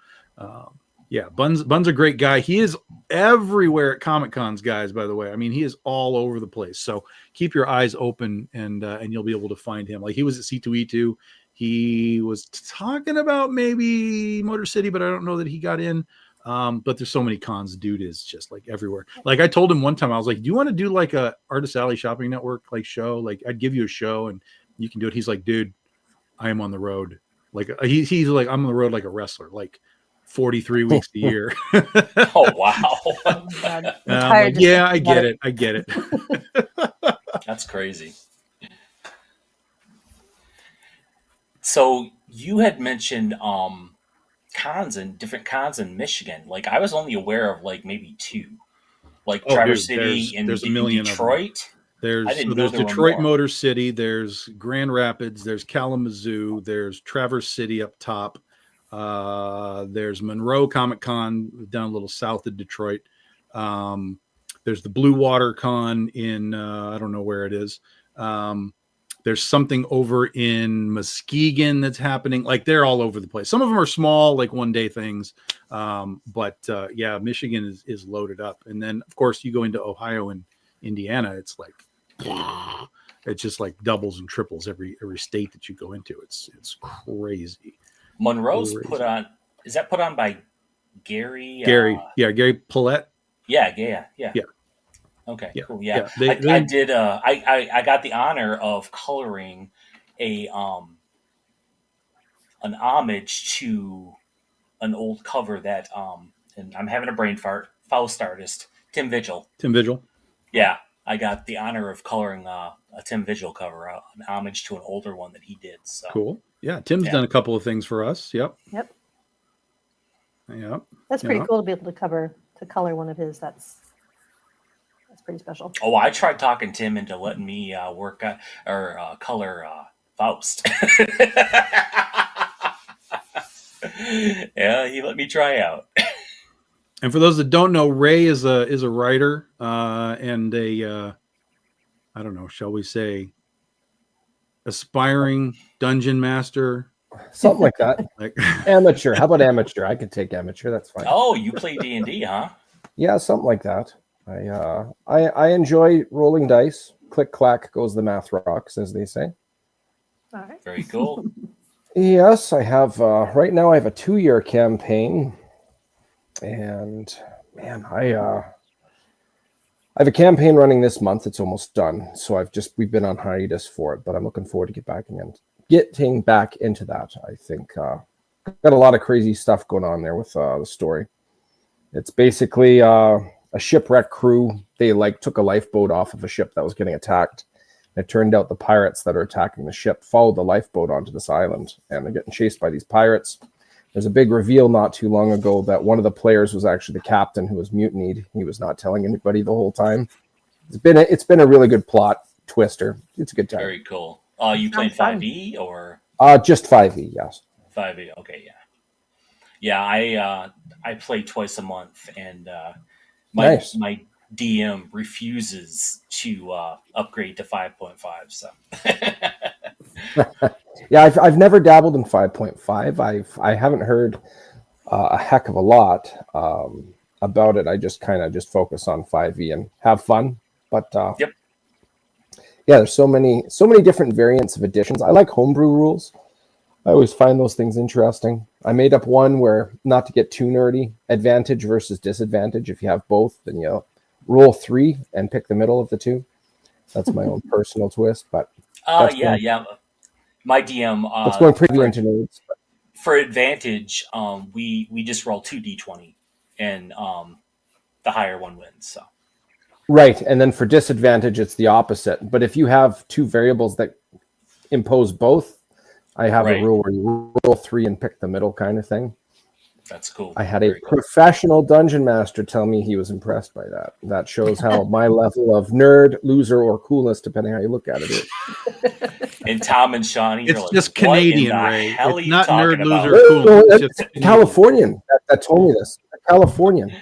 Bun's a great guy. He is everywhere at Comic Cons, guys, by the way. I mean, he is all over the place. So keep your eyes open and you'll be able to find him. Like he was at C2E2. He was talking about maybe Motor City, but I don't know that he got in. But there's so many cons. Dude is just like everywhere. Like I told him one time, I was like, do you want to do like a Artist Alley Shopping Network like show? Like I'd give you a show and you can do it. He's like, dude, I am on the road. Like he's like, I'm on the road like a wrestler. Like 43 weeks a year. Oh wow! I get it. That's crazy. So you had mentioned different cons in Michigan. Like I was only aware of like maybe two, like Traverse City and there's a million Detroit. There's Detroit Motor City. There's Grand Rapids. There's Kalamazoo. There's Traverse City up top. There's Monroe Comic Con down a little south of Detroit. There's the Blue Water Con in I don't know where it is. There's something over in Muskegon that's happening. Like they're all over the place. Some of them are small, like one-day things. But Michigan is loaded up. And then of course you go into Ohio and Indiana, it's like it's just like doubles and triples every state that you go into. It's crazy. Monroe's put on. Is that put on by Gary? Gary Paulette. Yeah. Okay, yeah, cool. Yeah, yeah. I did. I got the honor of coloring an homage to an old cover that and I'm having a brain fart. Faust artist Tim Vigil. Yeah, I got the honor of coloring a Tim Vigil cover, an homage to an older one that he did. So cool. Yeah, Tim's done a couple of things for us. Yep. That's pretty cool to be able to color one of his. That's pretty special. Oh, I tried talking Tim into letting me work or color Faust. Yeah, he let me try out. And for those that don't know, Ray is a writer and a I don't know, shall we say, aspiring dungeon master, something like that. Like amateur. How about amateur? I could take amateur. That's fine. Oh, you play D&D, huh? Yeah, something like that. I enjoy rolling dice. Click clack goes the math rocks, as they say. All right. Very cool. Yes, I have. Right now, I have a 2-year campaign And man, I have a campaign running this month. It's almost done, so we've been on hiatus for it, but I'm looking forward to getting back into that. I think got a lot of crazy stuff going on there with the story. It's basically a shipwreck crew. They took a lifeboat off of a ship that was getting attacked. It turned out the pirates that are attacking the ship followed the lifeboat onto this island, and they're getting chased by these pirates. There's a big reveal not too long ago that one of the players was actually the captain who was mutinied. He was not telling anybody the whole time. It's been a really good plot twister. It's a good time. Very cool. You playing 5e or just 5e? Yes. 5e. Okay, yeah. I play twice a month, and Nice. my DM refuses to upgrade to 5.5. So Yeah, I've never dabbled in 5.5. I haven't heard a heck of a lot about it. I just kind of focus on 5e and have fun. But Yep. Yeah, there's so many different variants of editions. I like homebrew rules. I always find those things interesting. I made up one where, not to get too nerdy, advantage versus disadvantage. If you have both, then you roll 3 and pick the middle of the two. That's my own personal twist, but yeah. My DM. it's going pretty into nerds. For advantage, we just roll 2d20, and the higher one wins. So Right, and then for disadvantage, it's the opposite. But if you have two variables that impose both, I have Right. a rule where you roll 3 and pick the middle kind of thing. that's cool. I had a Very cool. professional dungeon master tell me he was impressed by that. That shows how my level of nerd, loser, or coolness, depending how you look at it, is. And Tom and Shawnee, It's are like, just "What in Canadian, the Ray. hell It's are you not talking nerd, about?" loser, or cool. No, It's that's just a Canadian. Californian that told me this. A Californian.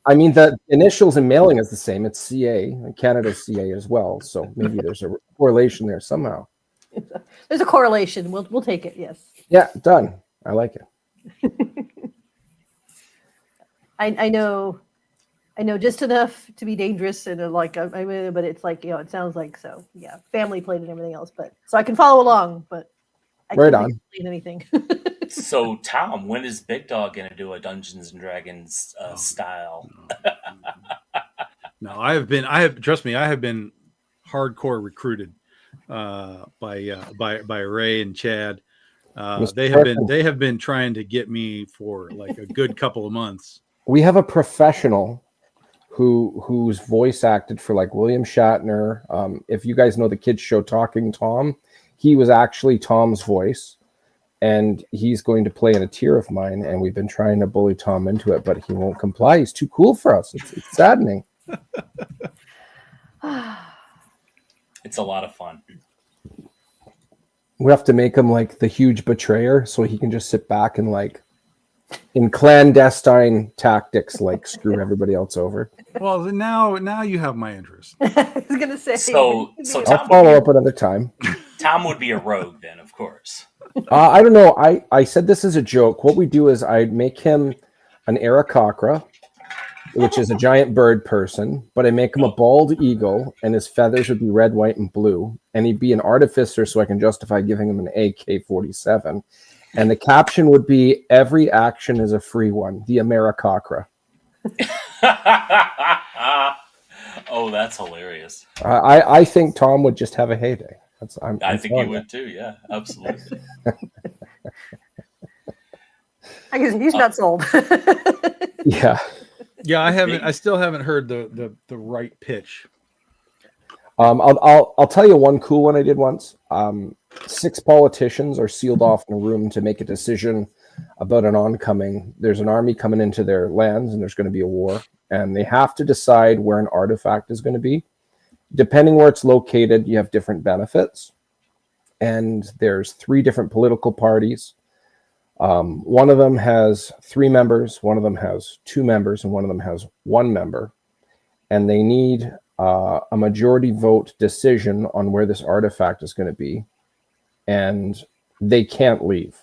I mean, the initials and mailing is the same. It's CA, and Canada's CA as well. So maybe there's a correlation there somehow. There's a correlation. We'll take it. Yes. Yeah, done. I like it. I know just enough to be dangerous and I mean, but it's it sounds like so. Yeah, family played and everything else, but so I can follow along, but I Right can't on. explain anything. So, Tom, when is Big Dog going to do a Dungeons and Dragons style? No, trust me, I have been hardcore recruited by Ray and Chad. Mr. They have been trying to get me for like a good couple of months. We have a professional who's voice acted for like William Shatner. If you guys know the kids show Talking Tom, he was actually Tom's voice, and he's going to play in a tier of mine. And we've been trying to bully Tom into it, but he won't comply. He's too cool for us. It's saddening. It's a lot of fun. We have to make him like the huge betrayer, so he can just sit back and like, in clandestine tactics, like screw everybody else over. Well, then now you have my interest. I was gonna say. So I'll Tom follow up another time. Tom would be a rogue then, of course. I don't know. I said this as a joke. What we do is I make him an Aarakocra, which is a giant bird person, but I make him a bald eagle, and his feathers would be red, white, and blue. And he'd be an artificer, so I can justify giving him an AK-47. And the caption would be, "Every action is a free one, the Aarakocra." Oh, that's hilarious. I think Tom would just have a heyday. I think he would too. Yeah, absolutely. I guess he's not sold. Yeah. Yeah, I still haven't heard the right pitch. I'll tell you one cool one I did once. 6 politicians are sealed off in a room to make a decision about an oncoming. There's an army coming into their lands, and there's going to be a war, and they have to decide where an artifact is going to be. Depending where it's located, you have different benefits, and there's 3 different political parties. One of them has 3 members, one of them has 2 members, and one of them has 1 member, and they need a majority vote decision on where this artifact is going to be, and they can't leave.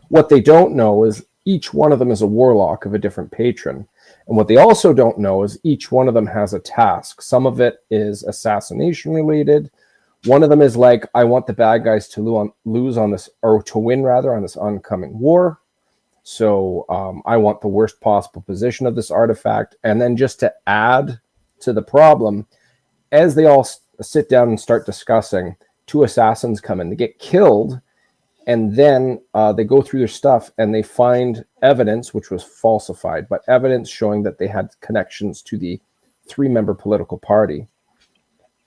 What they don't know is each one of them is a warlock of a different patron, and what they also don't know is each one of them has a task. Some of it is assassination related. One of them is like, I want the bad guys to lose on this, or to win rather, on this oncoming war. So I want the worst possible position of this artifact. And then just to add to the problem, as they all sit down and start discussing, 2 assassins come in. They get killed, and then they go through their stuff and they find evidence, which was falsified, but evidence showing that they had connections to the 3-member political party.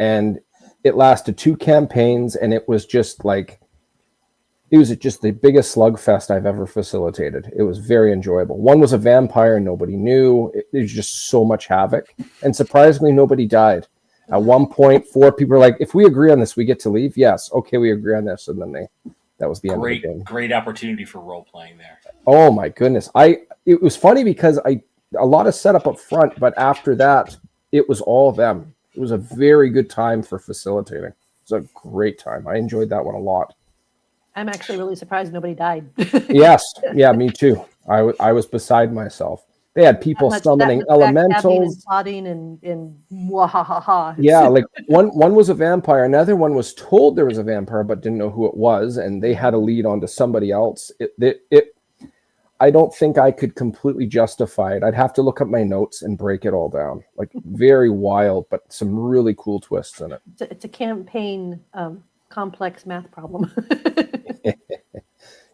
And it lasted 2 campaigns, and it was just like, it was just the biggest slugfest I've ever facilitated. It was very enjoyable. One was a vampire and nobody knew. It was just so much havoc. And surprisingly, nobody died. At one point, 4 people were like, if we agree on this, we get to leave? Yes. Okay, we agree on this. And then that was the end of the game. Great opportunity for role playing there. Oh my goodness. It was funny because a lot of setup up front, but after that, it was all them. It was a very good time for facilitating. It was a great time. I enjoyed that one a lot. I'm actually really surprised nobody died. Yes. Yeah, me too. I was beside myself. They had people summoning elementals. And wahahaha. Yeah, like one was a vampire. Another one was told there was a vampire, but didn't know who it was. And they had a lead on to somebody else. I don't think I could completely justify it. I'd have to look up my notes and break it all down. Like, very wild, but some really cool twists in it. It's a campaign complex math problem.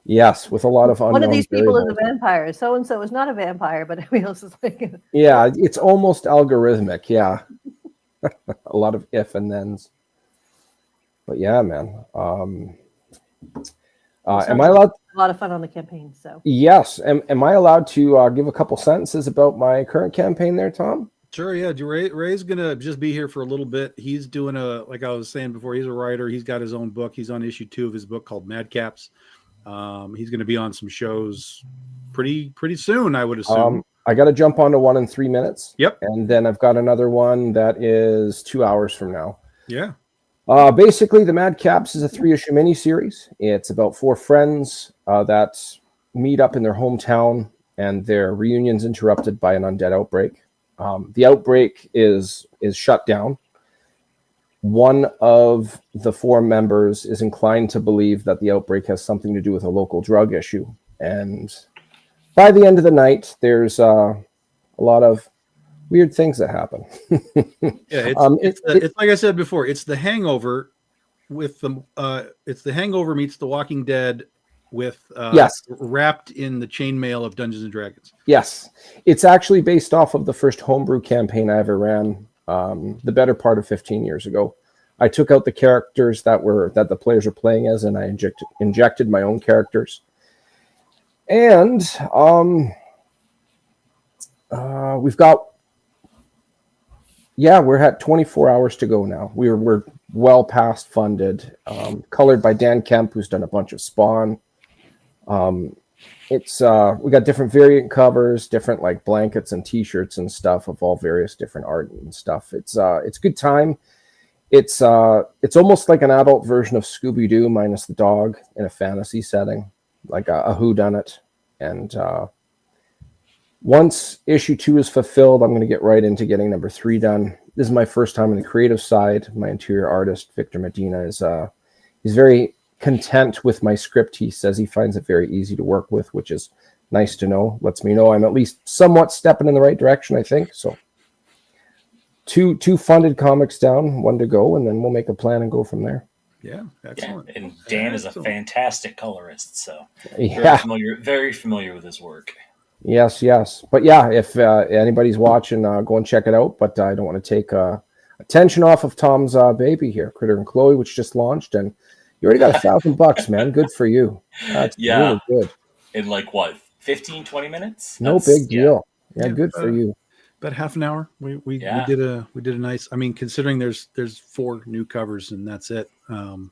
Yes, with a lot of unknown One of these people variables. is a vampire. So and so is not a vampire, but everybody else is like. Yeah, it's almost algorithmic. Yeah, a lot of if and thens. But yeah, man. Am I allowed? A lot of fun on the campaign. So Yes. Am I allowed to give a couple sentences about my current campaign there, Tom? Sure, yeah. Ray's gonna just be here for a little bit. He's doing like I was saying before, he's a writer. He's got his own book. He's on issue 2 of his book called Madcaps. He's going to be on some shows pretty soon, I would assume. I got to jump onto one in 3 minutes. Yep. And then I've got another one that is 2 hours from now. Yeah. Basically, the Madcaps is a 3-issue miniseries. It's about 4 friends that meet up in their hometown, and their reunion's interrupted by an undead outbreak. The outbreak is shut down. One of the 4 members is inclined to believe that the outbreak has something to do with a local drug issue. And by the end of the night, there's a lot of weird things that happen. Yeah, it's like I said before, it's the Hangover with it's the Hangover meets The Walking Dead with yes, wrapped in the chainmail of Dungeons and Dragons. Yes, it's actually based off of the first homebrew campaign I ever ran. The better part of 15 years ago. I took out the characters that the players were playing as, and I injected my own characters. And we're at 24 hours to go now. We're well past funded. Colored by Dan Kemp, who's done a bunch of Spawn. We got different variant covers, different like blankets and t-shirts and stuff of all various different art and stuff. It's a good time. It's almost like an adult version of Scooby-Doo minus the dog in a fantasy setting, like a whodunit. And once issue 2 is fulfilled, I'm going to get right into getting number 3 done. This is my first time on the creative side. My interior artist, Victor Medina, he's very content with my script. He says he finds it very easy to work with, which is nice to know. Lets me know I'm at least somewhat stepping in the right direction, I think. So two funded comics down, 1 to go, and then we'll make a plan and go from there. Yeah, excellent. Yeah, and Dan is a fantastic colorist, so yeah, very familiar with his work. Yes. But yeah, if anybody's watching, go and check it out. But I don't want to take attention off of Tom's baby here, Critter and Chloe, which just launched, and you already got $1,000, man. Good for you. That's really good. In like what, 15, 20 minutes? No big deal. Yeah, good for you. About half an hour. We did a nice. I mean, considering there's 4 new covers and that's it.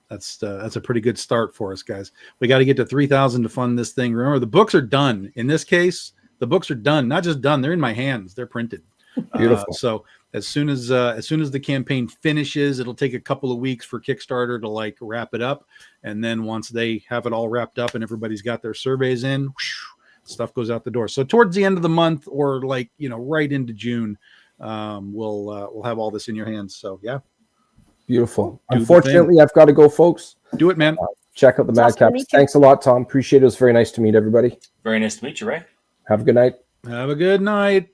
That's a pretty good start for us, guys. We got to get to 3,000 to fund this thing. Remember, the books are done. In this case, the books are done. Not just done; they're in my hands. They're printed. Beautiful. So as soon as the campaign finishes, it'll take a couple of weeks for Kickstarter to like wrap it up, and then once they have it all wrapped up and everybody's got their surveys in, whoosh, stuff goes out the door. So towards the end of the month, or like right into June, we'll have all this in your hands. So yeah, beautiful. Unfortunately, I've got to go, folks. Do it, man. Check out the It's awesome to Madcaps. meet you. Thanks a lot, Tom. Appreciate it. It was very nice to meet everybody. Very nice to meet you, Ray. Have a good night. Have a good night.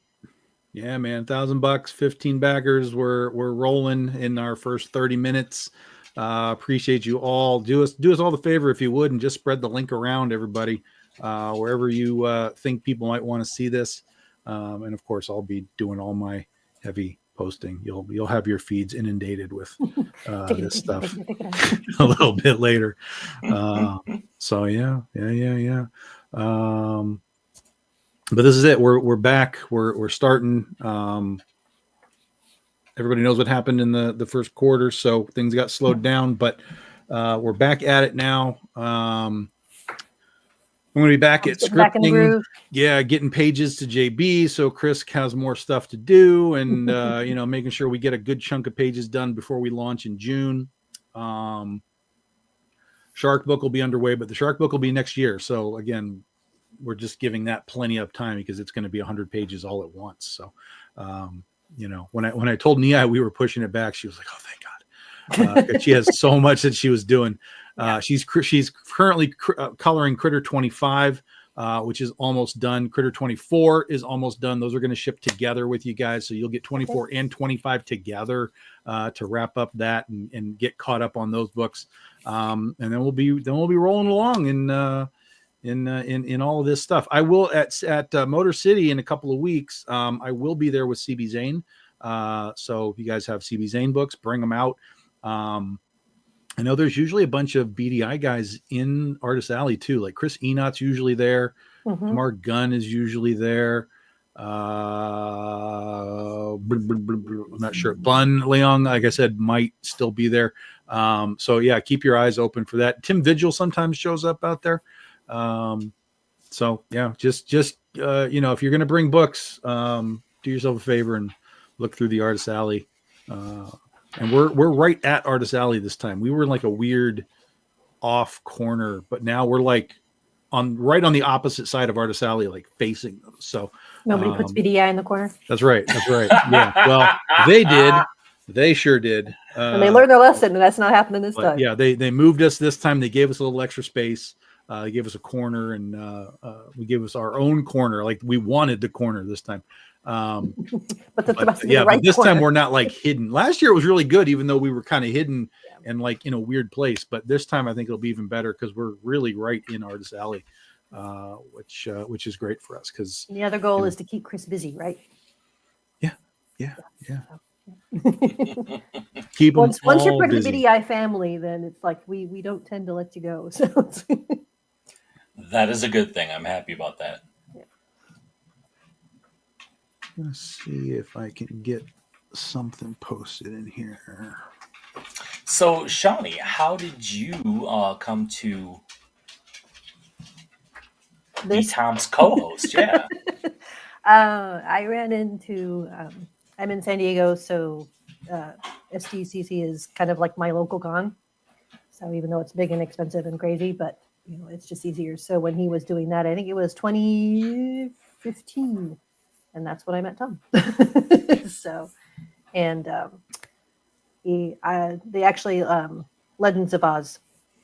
Yeah, man. $1,000, 15 backers. We're rolling in our first 30 minutes. Appreciate you all. Do us all the favor if you would, and just spread the link around, everybody, wherever you think people might want to see this. And of course, I'll be doing all my heavy posting. You'll have your feeds inundated with this stuff a little bit later. So yeah. But this is it. We're back. We're starting. Everybody knows what happened in the first quarter, so things got slowed down. But we're back at it now. I'm going to be back at Getting back in the scripting. groove. Yeah, getting pages to JB, so Chris has more stuff to do, and making sure we get a good chunk of pages done before we launch in June. Shark book will be underway, but the Shark book will be next year. So again, we're just giving that plenty of time because it's going to be 100 pages all at once. So, when I told Nia we were pushing it back, she was like, "Oh, thank God." She has so much that she was doing. She's currently coloring Critter 25, which is almost done. Critter 24 is almost done. Those are going to ship together with you guys, so you'll get 24 and 25 together to wrap up that and get caught up on those books. And then we'll be rolling along in all of this stuff. I will at Motor City in a couple of weeks. I will be there with CB Zane. So if you guys have CB Zane books, bring them out. I know there's usually a bunch of BDI guys in Artist Alley too. Like Chris Enot's usually there. Mark Gunn is usually there. I'm not sure. Bun Leong, like I said, might still be there. So yeah, keep your eyes open for that. Tim Vigil sometimes shows up out there. So yeah, just if you're going to bring books, do yourself a favor and look through the Artist Alley. And we're right at Artist Alley this time. We were in like a weird off corner, but now we're like right on the opposite side of Artist Alley, like facing them. So Nobody puts BDI in the corner. That's right. Yeah. Well, they did. They sure did. And they learned their lesson, and that's not happening this time. Yeah, they moved us this time. They gave us a little extra space. They gave us a corner, and we gave us our own corner. Like we wanted the corner this time. But this time we're not like hidden. Last year it was really good, even though we were kind of hidden and like in a weird place. But this time I think it'll be even better because we're really right in Artist Alley, which is great for us. Because the other goal is to keep Chris busy, right? Yeah. Keep once you're part busy. of the BDI family, then it's like we don't tend to let you go. So that is a good thing. I'm happy about that. Let's see if I can get something posted in here. So, Shawnee, how did you come to be Tom's co-host? Yeah. I ran into. I'm in San Diego, so SDCC is kind of like my local con. So even though it's big and expensive and crazy, but it's just easier. So when he was doing that, I think it was 2015. And that's when I met Tom. So, and they actually Legends of Oz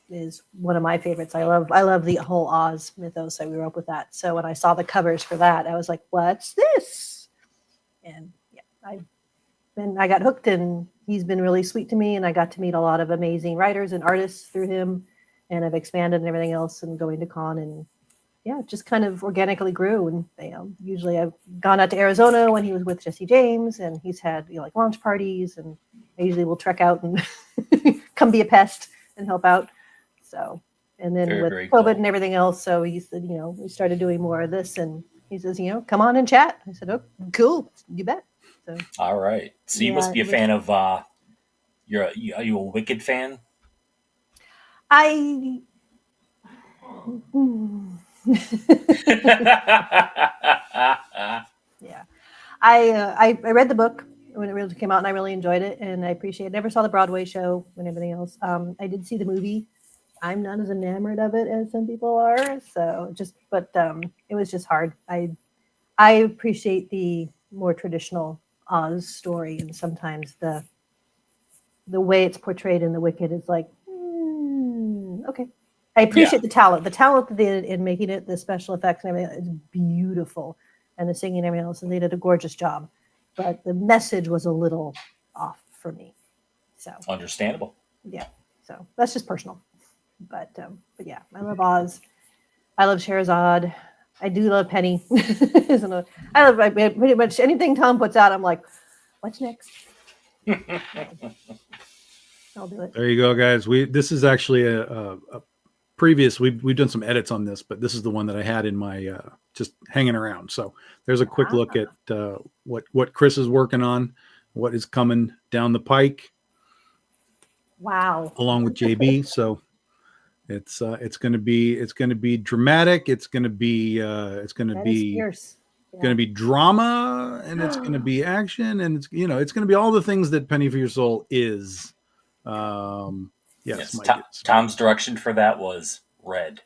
is one of my favorites. I love the whole Oz mythos. I grew up with that. So when I saw the covers for that, I was like, "What's this?" And yeah, I got hooked, and he's been really sweet to me. And I got to meet a lot of amazing writers and artists through him, and I've expanded and everything else, and going to con and. Yeah, it just kind of organically grew. And usually I've gone out to Arizona when he was with Jesse James, and he's had like launch parties, and I usually will trek out and come be a pest and help out. So, and then with COVID cool. and everything else, so he said, we started doing more of this, and he says, come on and chat. I said, oh, cool, you bet. So, all right. So you must be a fan of. Are you a Wicked fan? Yeah, I read the book when it really came out, and I really enjoyed it, and I appreciate it. Never saw the Broadway show and everything else. I did see the movie. I'm not as enamored of it as some people are, so but it was just hard. I appreciate the more traditional Oz story, and sometimes the way it's portrayed in The Wicked is like, okay. I appreciate the talent. The talent that they did in making it, the special effects and everything is beautiful. And the singing and everything else, and they did a gorgeous job. But the message was a little off for me. So Understandable. yeah. So that's just personal. But yeah, I love Oz. I love Scheherazade. I do love Penny. I love pretty much anything Tom puts out. I'm like, what's next? I'll do it. There you go, guys. This is actually a previous. We've done some edits on this, but this is the one that I had in my just hanging around. So there's a quick look at what Chris is working on, what is coming down the pike. Wow. Along with JB. So it's going to be dramatic. It's going to be going to be drama, and it's going to be action, and it's it's going to be all the things that Penny for Your Soul is. Yes. Tom's direction for that was red.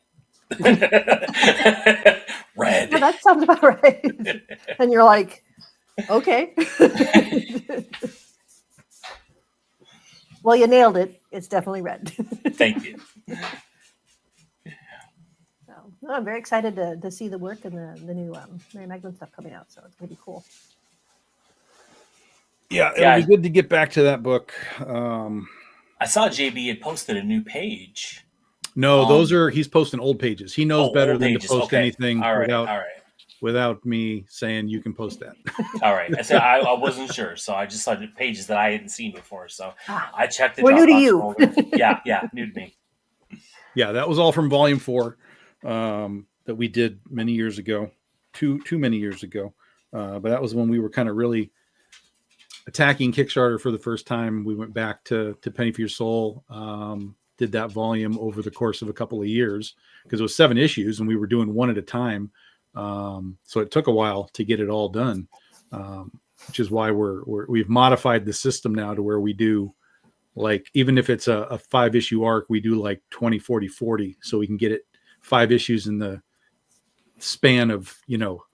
Red. Well, that sounds about right. And you're like, okay. Well, you nailed it. It's definitely red. Thank you. So, I'm very excited to see the work and the new Mary Magdalene stuff coming out. So it's going to be cool. Yeah, it'll be good to get back to that book. I saw JB had posted a new page. No, he's posting old pages. He knows better than to post anything without me saying you can post that. All right. I said I wasn't sure, so I just saw the pages that I hadn't seen before. So I checked it. We're new to you. Yeah, new to me. Yeah, that was all from Volume 4 that we did many years ago, too many years ago. But that was when we were kind of really attacking Kickstarter for the first time. We went back to Penny for Your Soul, did that volume over the course of a couple of years because it was 7 issues and we were doing one at a time. So it took a while to get it all done, which is why we've modified the system now to where we do, like, even if it's a 5-issue arc, we do like 20, 40, 40. So we can get it 5 issues in the span of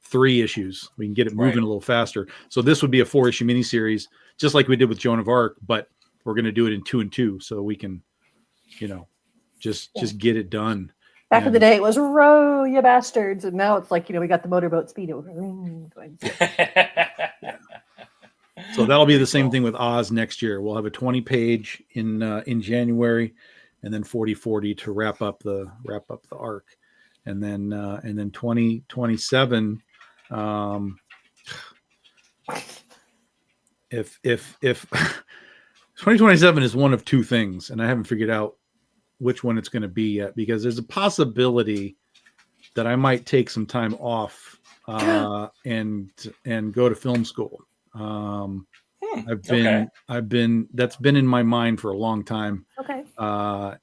3 issues. We can get it moving a little faster. So this would be a 4-issue miniseries, just like we did with Joan of Arc, but we're going to do it in 2 and 2, so we can, just get it done. Back in the day, it was row, you bastards, and now it's like we got the motorboat speed. So that'll be the same thing with Oz next year. We'll have a 20-page in January, and then 40 to wrap up the arc. And then 2027, if 2027 is one of 2 things, and I haven't figured out which one it's going to be yet, because there's a possibility that I might take some time off and go to film school. I've been that's been in my mind for a long time. Okay. But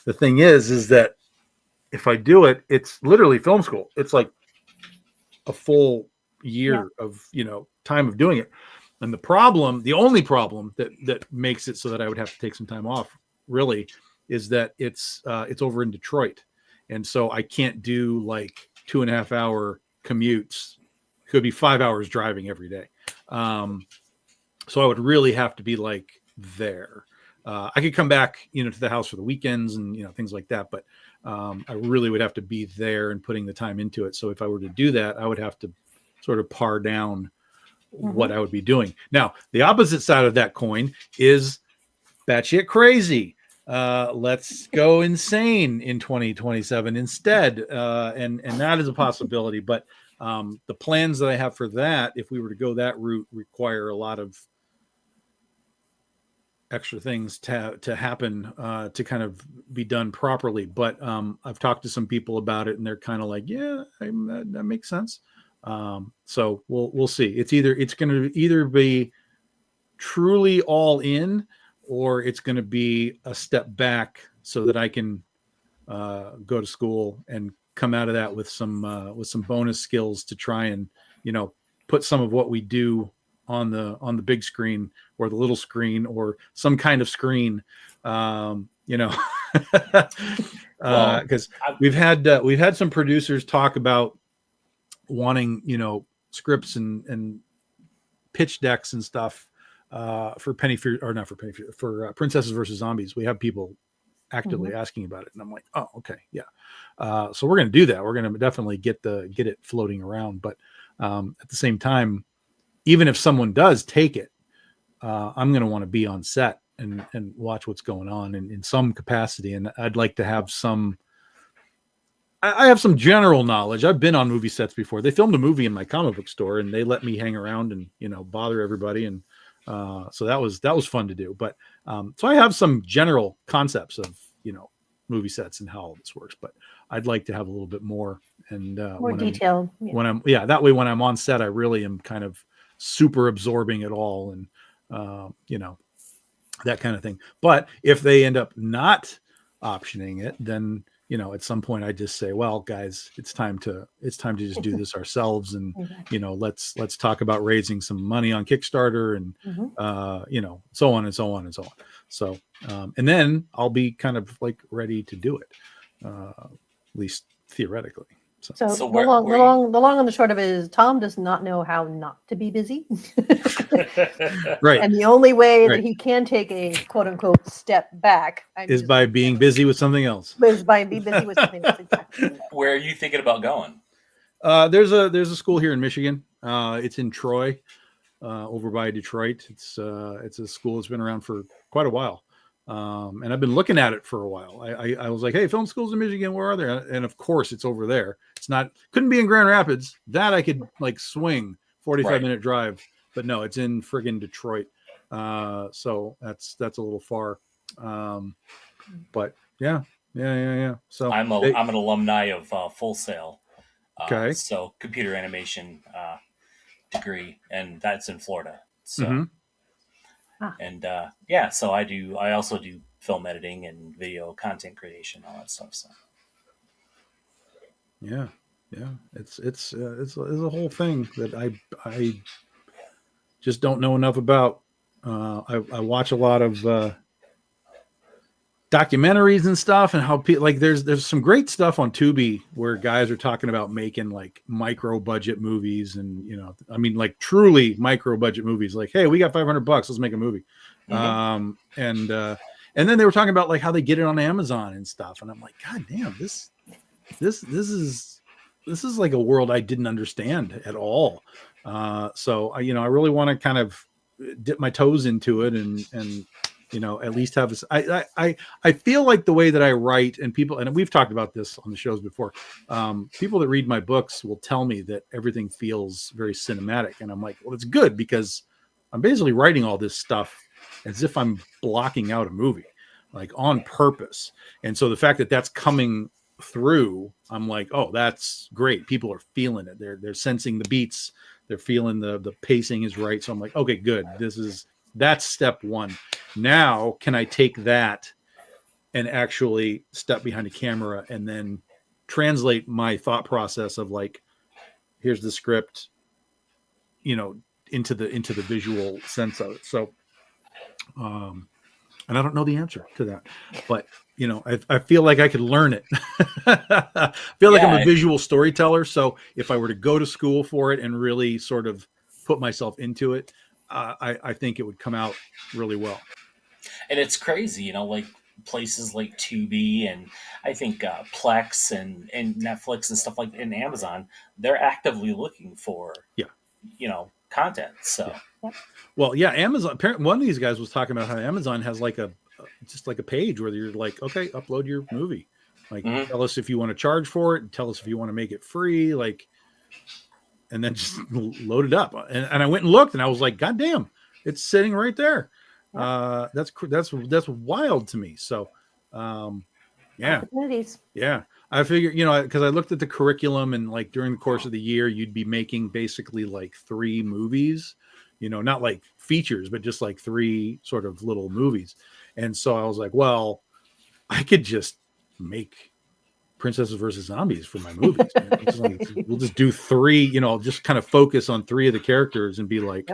the thing is that if I do it, it's literally film school. It's like a full year of, time of doing it. And the only problem that makes it so that I would have to take some time off really is that it's over in Detroit. And so I can't do like 2.5 hour commutes. It could be 5 hours driving every day. So I would really have to be like there. I could come back, to the house for the weekends and, things like that. But I really would have to be there and putting the time into it. So if I were to do that, I would have to sort of par down what I would be doing. Now, the opposite side of that coin is batshit crazy. Let's go insane in 2027 instead. And that is a possibility. But the plans that I have for that, if we were to go that route, require a lot of extra things to happen to kind of be done properly. But I've talked to some people about it, and they're kind of like, yeah, that makes sense. So we'll see. It's going to either be truly all in, or it's going to be a step back so that I can go to school and come out of that with some bonus skills to try and put some of what we do on the big screen or the little screen or some kind of screen, because we've had some producers talk about wanting scripts and pitch decks and stuff for Princesses versus Zombies. We have people actively asking about it. And I'm like, oh, okay, yeah. So we're going to do that. We're going to definitely get it floating around. But at the same time, even if someone does take it, I'm going to want to be on set and watch what's going on in some capacity. And I'd like to have some. I have some general knowledge. I've been on movie sets before. They filmed a movie in my comic book store, and they let me hang around and bother everybody. And so that was fun to do. But so I have some general concepts of movie sets and how all this works. But I'd like to have a little bit more and More detail. when I'm that way when I'm on set, I really am kind of super absorbing it all and that kind of thing. But if they end up not optioning it, then at some point I just say, well, guys, it's time to just do this ourselves. And, let's talk about raising some money on Kickstarter and, so on and so on and so on. So, and then I'll be kind of like ready to do it, at least theoretically. So So the long and the short of it is Tom does not know how not to be busy. Right. And the only way that he can take a quote unquote step back is by being busy with something else. Is by being busy with something else. Exactly. Where are you thinking about going? There's a school here in Michigan. It's in Troy, over by Detroit. It's a school that's been around for quite a while. And I've been looking at it for a while. I was like, hey, film schools in Michigan, where are they? And of course it's over there. Couldn't be in Grand Rapids. That I could like swing 45-minute drive, but no, it's in friggin' Detroit. So that's a little far. But yeah. So I'm an alumni of Full Sail. Okay. So computer animation degree, and that's in Florida. So, and so I also do film editing and video content creation, all that stuff. So. Yeah. It's a whole thing that I just don't know enough about. I watch a lot of documentaries and stuff, and how like there's some great stuff on Tubi where guys are talking about making like micro budget movies, and like truly micro budget movies. Like, hey, we got $500, let's make a movie. And then they were talking about like how they get it on Amazon and stuff, and I'm like, God damn, this is like a world I didn't understand at all. So I really want to kind of dip my toes into it and at least have this. I feel like the way that I write, and people, and we've talked about this on the shows before, people that read my books will tell me that everything feels very cinematic. And I'm like, well, it's good because I'm basically writing all this stuff as if I'm blocking out a movie, like on purpose. And so the fact that that's coming through, I'm like, oh, that's great. People are feeling it. They're sensing the beats. They're feeling the pacing is right. So I'm like, okay, good. That's step one. Now, can I take that and actually step behind a camera and then translate my thought process of like, here's the script, into the visual sense of it. So, and I don't know the answer to that, but I feel like I could learn it. I feel like I'm a visual storyteller. So if I were to go to school for it and really sort of put myself into it, I think it would come out really well. And it's crazy, like places like Tubi and I think Plex and Netflix and stuff like, and Amazon, they're actively looking for, content. So, well, yeah, Amazon. One of these guys was talking about how Amazon has like just like a page where you're like, okay, upload your movie. Like, tell us if you want to charge for it, and tell us if you want to make it free. Like, and then just load it up. And I went and looked, and I was like, God damn, it's sitting right there. That's wild to me. So, yeah. I figured, because I looked at the curriculum, and like during the course of the year, you'd be making basically like 3 movies, not like features, but just like 3 sort of little movies. And so I was like, well, I could just make Princesses versus Zombies for my movies. We'll just do 3, just kind of focus on 3 of the characters and be like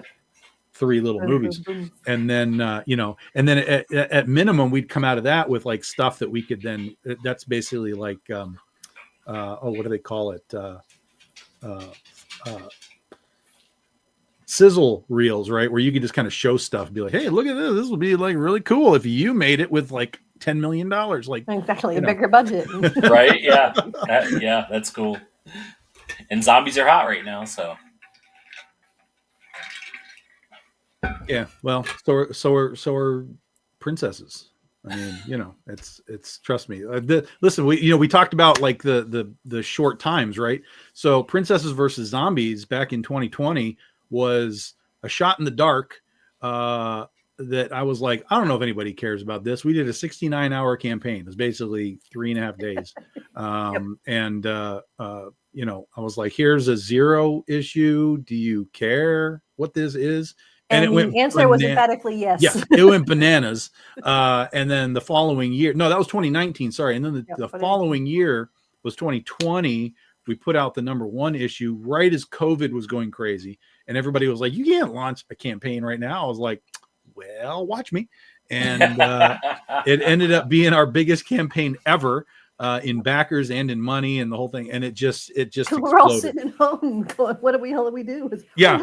3 little movies. And then, and then at minimum, we'd come out of that with like stuff that we could then, that's basically like, what do they call it? Sizzle reels, right? Where you could just kind of show stuff and be like, hey, look at this. This would be like really cool if you made it with like $10 million. Like, Exactly, you a know. bigger budget. Right? Yeah. Yeah, that's cool. And zombies are hot right now, so. Yeah, well, so are princesses. I mean, you know, it's trust me. Listen, we talked about like the short times, right? So princesses versus zombies back in 2020 was a shot in the dark. That I was like, I don't know if anybody cares about this. We did a 69-hour campaign. It was basically 3.5 days. And you know, I was like, here's a 0 issue. Do you care what this is? And it went the answer was emphatically yes. Yeah, it went bananas. And then the following year, no, that was 2019. Sorry. And then the following year was 2020. We put out the #1 issue right as COVID was going crazy. And everybody was like, you can't launch a campaign right now. I was like, well, watch me. And it ended up being our biggest campaign ever. In backers and in money and the whole thing, and it just we're exploded. all sitting at home going, what the hell do we do? Yeah.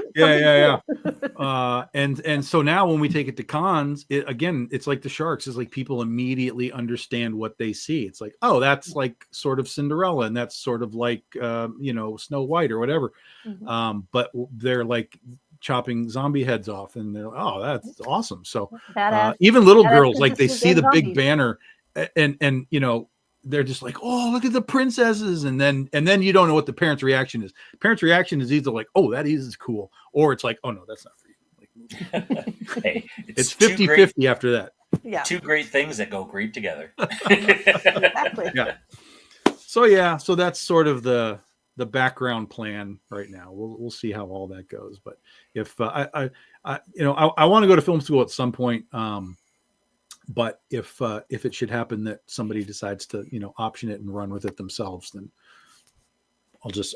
And so now when we take it to cons, it's like the sharks. It's like people immediately understand what they see. It's like, oh, that's like sort of Cinderella, and that's sort of like you know, Snow White or whatever. But they're like chopping zombie heads off, and they're oh, that's awesome. So even little girls, like they see the big banner, and you know, they're just like, oh, look at the princesses. And then you don't know what the parent's reaction is. Parent's reaction is either like, oh, that is cool. Or it's like, oh no, that's not for you. Like, hey, it's 50-50 after that. Yeah. Two great things that go great together. Exactly. Yeah. So that's sort of the background plan right now. We'll see how all that goes. But if I want to go to film school at some point. But if it should happen that somebody decides to, you know, option it and run with it themselves, then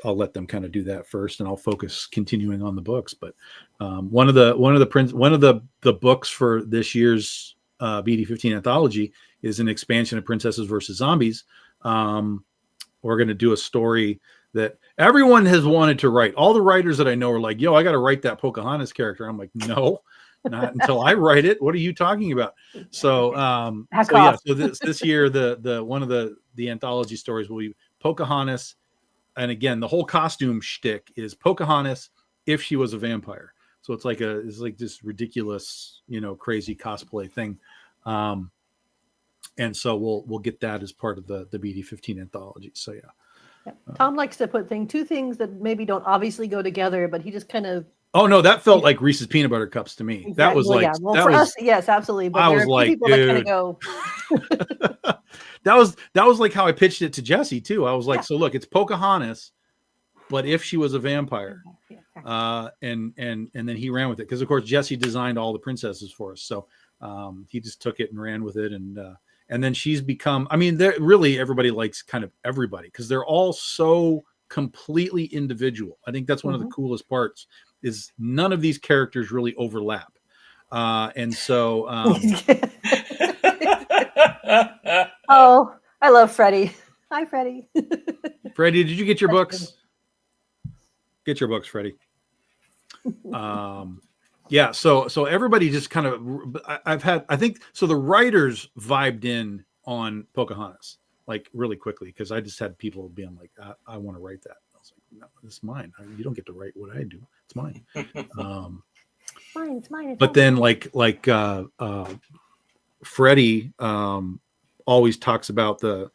I'll let them kind of do that first, and I'll focus continuing on the books. But one of the books for this year's BD15 anthology is an expansion of Princesses versus Zombies. We're going to do a story that everyone has wanted to write. All the writers that I know are like, yo, I got to write that Pocahontas character. I'm like, no. Not until I write it. What are you talking about? So so this year the one of the anthology stories will be Pocahontas, and again the whole costume shtick is Pocahontas if she was a vampire. So it's like this ridiculous, you know, crazy cosplay thing, and so we'll get that as part of the BD15 anthology. So yeah. Tom likes to put two things that maybe don't obviously go together, but he just kind of. Oh no, that felt like Reese's peanut butter cups to me. Exactly. That was like, us, yes, absolutely. But I there was are like, people dude. that kind of go. that was like how I pitched it to Jesse too. I was like, so look, it's Pocahontas, but if she was a vampire, and then he ran with it because of course Jesse designed all the princesses for us, so he just took it and ran with it, and then she's become. I mean, they're really everybody likes kind of everybody because they're all so completely individual. I think that's one of the coolest parts. Is none of these characters really overlap. And so oh, I love Freddie. Hi, Freddie. Freddie, did you get your books? Get your books, Freddie. Yeah, so everybody just kind of I think the writers vibed in on Pocahontas like really quickly because I just had people being like, I want to write that. I was like, no, this is mine. You don't get to write what I do. It's mine. It's mine. But then like Freddie always talks about the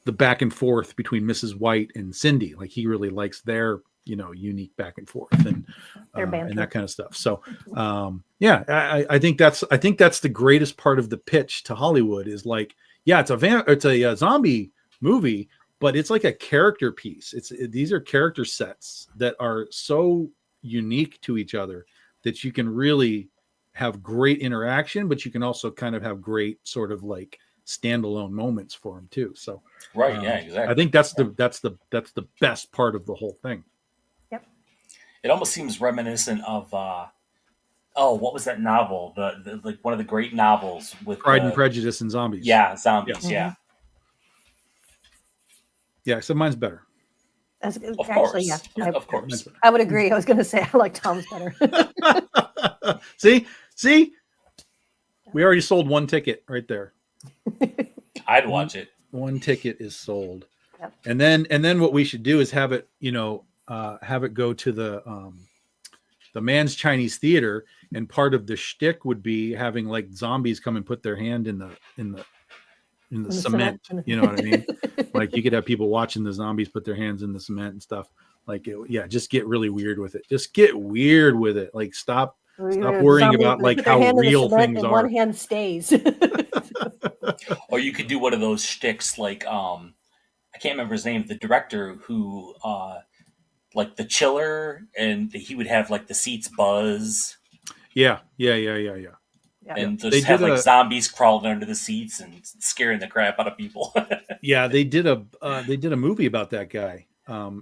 back and forth between Mrs. White and Cindy. Like he really likes their, you know, unique back and forth and that kind of stuff. So I think that's the greatest part of the pitch to Hollywood is like, yeah, it's a zombie movie, but it's like a character piece. These are character sets that are so unique to each other that you can really have great interaction, but you can also kind of have great sort of like standalone moments for them too. So right, yeah, exactly. I think that's the best part of the whole thing. Yep. It almost seems reminiscent of what was that novel? The like one of the great novels with Pride and Prejudice and Zombies. Yeah, zombies. Yeah. Yeah, so mine's better. Of course. Of course. I would agree. I was going to say I like Tom's better. See, we already sold one ticket right there. I'd watch it. One ticket is sold. Yep. And then what we should do is have it, have it go to the Man's Chinese Theater, and part of the shtick would be having like zombies come and put their hand in the cement. You know what I mean? Like you could have people watching the zombies put their hands in the cement and stuff. Like just get really weird with it. Just get weird with it. Like stop worrying about like how real things are. One hand stays. Or you could do one of those shticks like I can't remember his name, the director who like the chiller, and he would have like the seats buzz. Yeah. And just have like zombies crawling under the seats and scaring the crap out of people. Yeah, they did a movie about that guy.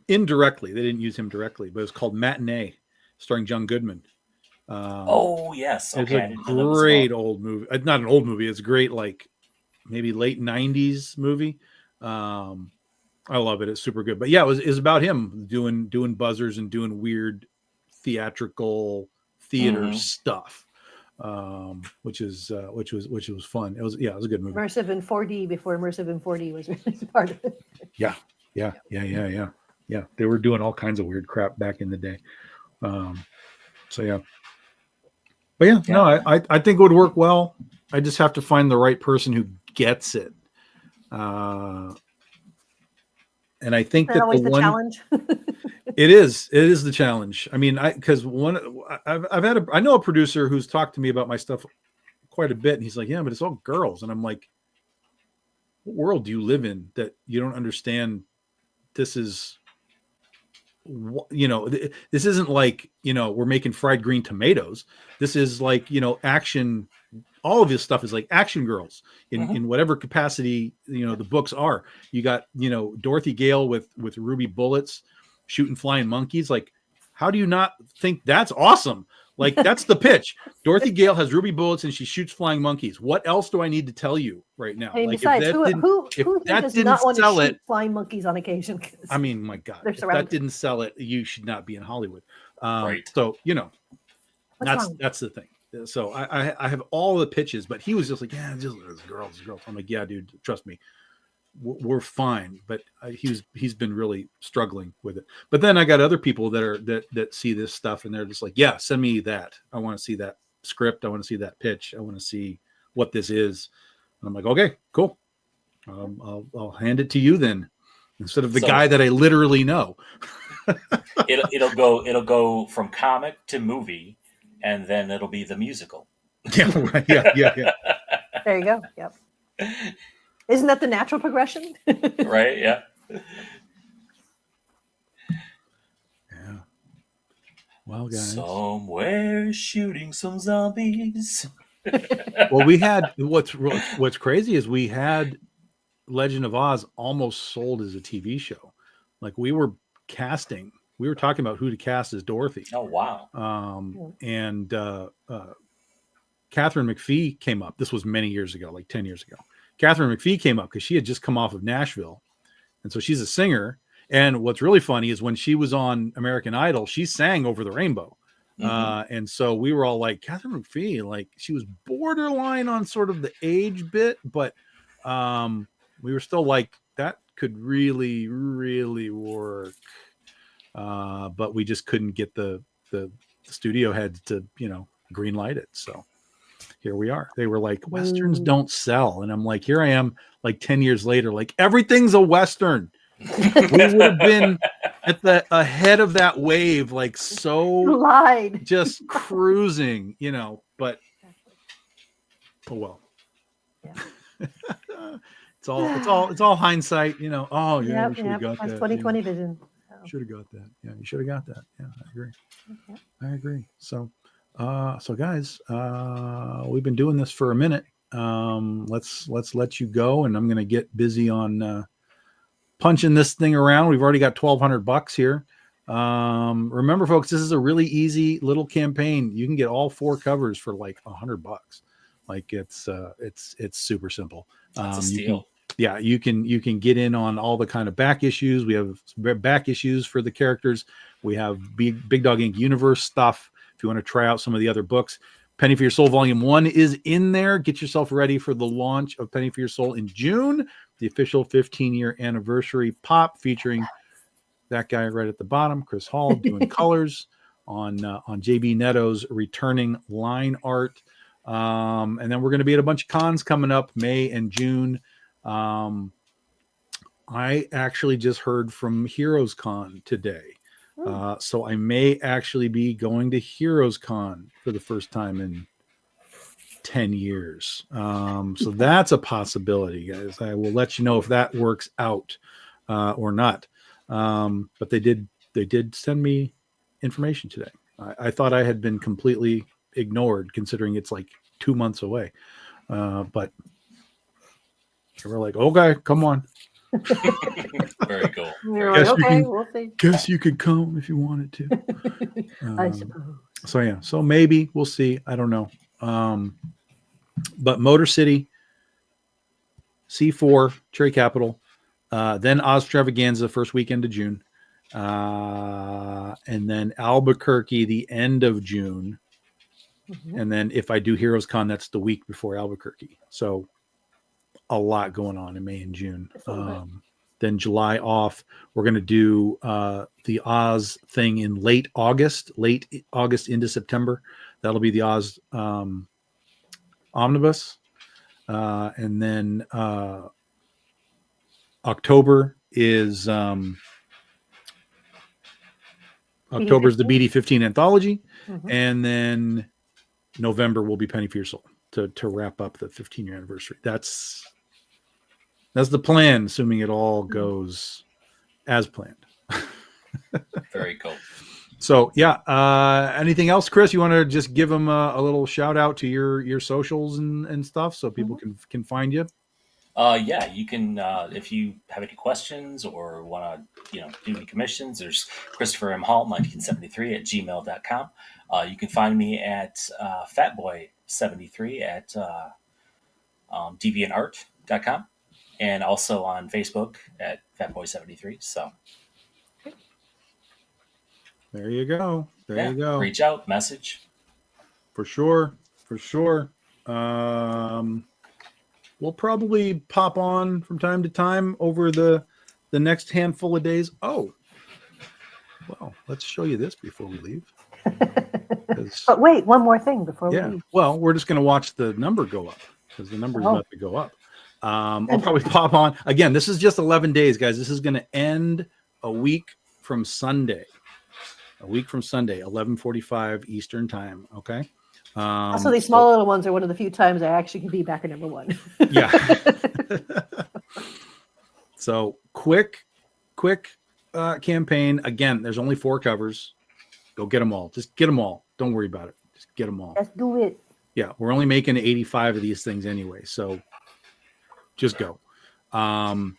Indirectly, they didn't use him directly, but it was called Matinee, starring John Goodman. Oh yes, okay. It's a great old movie. Not an old movie. It's a great, like maybe late '90s movie. I love it. It's super good. But yeah, it was about him doing buzzers and doing weird theatrical theater stuff, which was fun. It was a good movie. Immersive in 4D before immersive in 4D was really part of it. Yeah. They were doing all kinds of weird crap back in the day. So yeah. But yeah, no, I think it would work well. I just have to find the right person who gets it. And I think that always the challenge. it is the challenge. I mean, I know a producer who's talked to me about my stuff quite a bit, and he's like, yeah, but it's all girls. And I'm like, what world do you live in that you don't understand? This is, this isn't like, we're making fried green tomatoes. This is like, action. All of this stuff is like action girls in whatever capacity, the books are. You got, Dorothy Gale with ruby bullets shooting flying monkeys. Like, how do you not think that's awesome? Like, that's the pitch. Dorothy Gale has ruby bullets and she shoots flying monkeys. What else do I need to tell you right now? Hey, like, besides, who does not want to shoot flying monkeys on occasion? I mean, my God, if that didn't sell it, you should not be in Hollywood. Right. So, that's the thing. So I have all the pitches, but he was just like, yeah, just girls. I'm like, yeah, dude, trust me, we're fine. But he's been really struggling with it. But then I got other people that see this stuff and they're just like, yeah, send me that. I want to see that script. I want to see that pitch. I want to see what this is. And I'm like, okay, cool. I'll hand it to you then, instead of the guy that I literally know. it'll go from comic to movie. And then it'll be the musical. Yeah, right. Yeah. There you go. Yep. Isn't that the natural progression? Right. Yeah. Yeah. Well, guys. Somewhere shooting some zombies. Well, we had what's crazy is we had Legend of Oz almost sold as a TV show. Like we were talking about who to cast as Dorothy. Oh, wow. And Catherine McPhee came up. This was many years ago, like 10 years ago. Catherine McPhee came up because she had just come off of Nashville. And so she's a singer. And what's really funny is when she was on American Idol, she sang Over the Rainbow. And so we were all like, Catherine McPhee, like she was borderline on sort of the age bit, but we were still like, that could really, really work. But we just couldn't get the studio heads to, green light it. So here we are. They were like, Westerns don't sell. And I'm like, here I am like 10 years later, like everything's a Western. We would have been at the ahead of that wave, like just cruising, but oh well. Yeah. It's all hindsight, Oh yeah, we should have got that. 2020 vision. Should have got that. Yeah, you should have got that. Yeah, I agree. Okay. I agree. So guys, we've been doing this for a minute. Let's let you go, and I'm gonna get busy on punching this thing around. We've already got $1,200 here. Remember, folks, this is a really easy little campaign. You can get all 4 covers for like $100. Like it's super simple. That's a steal. You can get in on all the kind of back issues. We have back issues for the characters. We have Big Dog Inc. Universe stuff. If you want to try out some of the other books, Penny for Your Soul Volume 1 is in there. Get yourself ready for the launch of Penny for Your Soul in June, the official 15-year anniversary pop featuring that guy right at the bottom, Chris Hall, doing colors on JB Neto's returning line art. And then we're going to be at a bunch of cons coming up May and June. I actually just heard from Heroes Con today. So I may actually be going to Heroes Con for the first time in 10 years. So that's a possibility, guys. I will let you know if that works out or not. But they did send me information today. I thought I had been completely ignored considering it's like 2 months away. But they were like, okay, come on. Very cool. You're Guess like, you okay, can- we'll see. Guess you could come if you wanted to. I suppose. So yeah, so maybe we'll see. I don't know. But Motor City, C4, Cherry Capital, then Oztravaganza first weekend of June, and then Albuquerque the end of June, and then if I do Heroes Con, that's the week before Albuquerque. So a lot going on in May and June. Then July off. We're going to do the Oz thing in late August into September. That'll be the Oz Omnibus. And then October is October's the BD15 anthology. And then November will be Penny for Your Soul to wrap up the 15-year anniversary. That's the plan, assuming it all goes as planned. Very cool. So yeah, anything else, Chris? You want to just give them a little shout out to your socials and stuff so people can find you? Yeah, you can if you have any questions or want to do any commissions. There's Christopher M. Hall 1973 at gmail.com. You can find me at Fatboy73 at deviantart.com. And also on Facebook at Fatboy73. So there you go. There you go. Reach out, message. For sure. We'll probably pop on from time to time over the next handful of days. Oh, well, let's show you this before we leave. But wait, one more thing before we leave. Well, we're just going to watch the number go up because the number is about to go up. I'll probably pop on again. This is just 11 days, guys. This is going to end a week from Sunday. 11:45 Eastern time. Okay. Also, these small little ones are one of the few times I actually can be back at number one. Yeah. So quick campaign. Again, there's only 4 covers. Go get them all. Just get them all. Don't worry about it. Just get them all. Let's do it. Yeah, we're only making 85 of these things anyway, so just go. And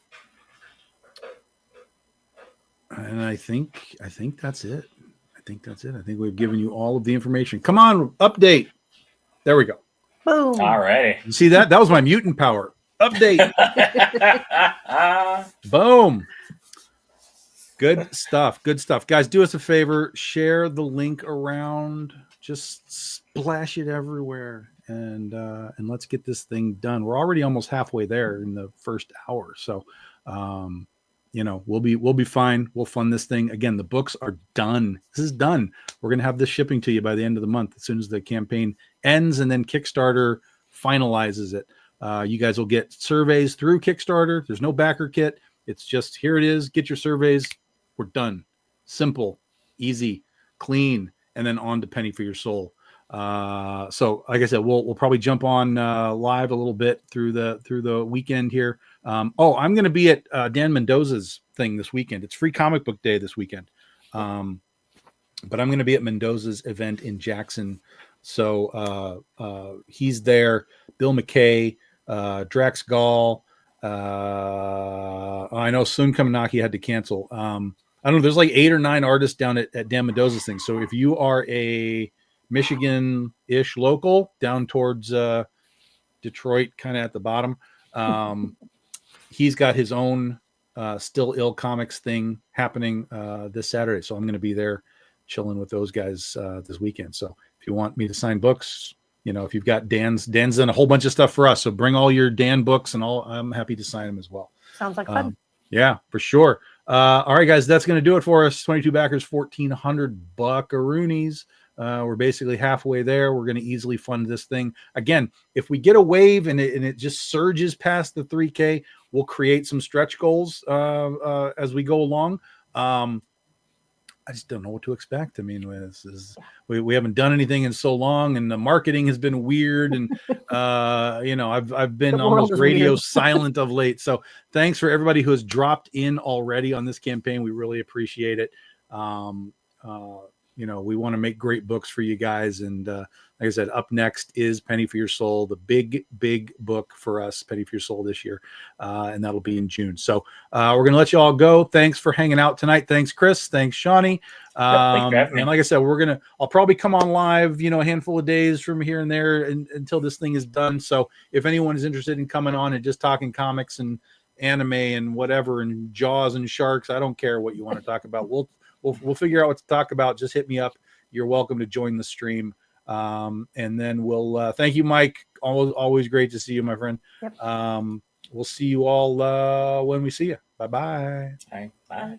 I think that's it. I think we've given you all of the information. Come on, update. There we go. Boom. All righty. You see that? That was my mutant power. Update. Boom. Good stuff. Guys, do us a favor. Share the link around. Just splash it everywhere. And let's get this thing done. We're already almost halfway there in the first hour. So, we'll be fine. We'll fund this thing. Again, the books are done. This is done. We're going to have this shipping to you by the end of the month as soon as the campaign ends, and then Kickstarter finalizes it. You guys will get surveys through Kickstarter. There's no backer kit. It's just, here it is. Get your surveys. We're done. Simple, easy, clean, and then on to Penny for Your Soul. So like I said, we'll probably jump on live a little bit through the weekend here. I'm going to be at Dan Mendoza's thing this weekend. It's Free Comic Book Day this weekend. But I'm going to be at Mendoza's event in Jackson. So he's there. Bill McKay, Drax Gall. I know Sun Kamanaki had to cancel. I don't know. There's like 8 or 9 artists down at Dan Mendoza's thing. So if you are a Michigan-ish local down towards Detroit, kind of at the bottom, he's got his own Still Ill Comics thing happening this Saturday. So I'm going to be there chilling with those guys this weekend. So if you want me to sign books, if you've got Dan's done a whole bunch of stuff for us. So bring all your Dan books and all. I'm happy to sign them as well. Sounds like fun. Yeah, for sure. All right, guys, that's going to do it for us. 22 backers, 1,400 buckaroonies. We're basically halfway there. We're going to easily fund this thing. Again, if we get a wave and it just surges past the 3K, we'll create some stretch goals as we go along. I just don't know what to expect. I mean, we haven't done anything in so long, and the marketing has been weird, and I've been almost radio silent of late. So thanks for everybody who has dropped in already on this campaign. We really appreciate it. We want to make great books for you guys, and like I said, up next is Penny for Your Soul, the big book for us, Penny for Your Soul this year, and that'll be in June. So we're gonna let you all go. Thanks for hanging out tonight. Thanks, Chris. Thanks, Shawnee. And like I said, I'll probably come on live, a handful of days from here and there until this thing is done. So if anyone is interested in coming on and just talking comics and anime and whatever and Jaws and sharks, I don't care what you want to talk about. We'll figure out what to talk about. Just hit me up. You're welcome to join the stream. And then we'll thank you, Mike. Always great to see you, my friend. Yep. We'll see you all when we see you. Bye-bye. Bye.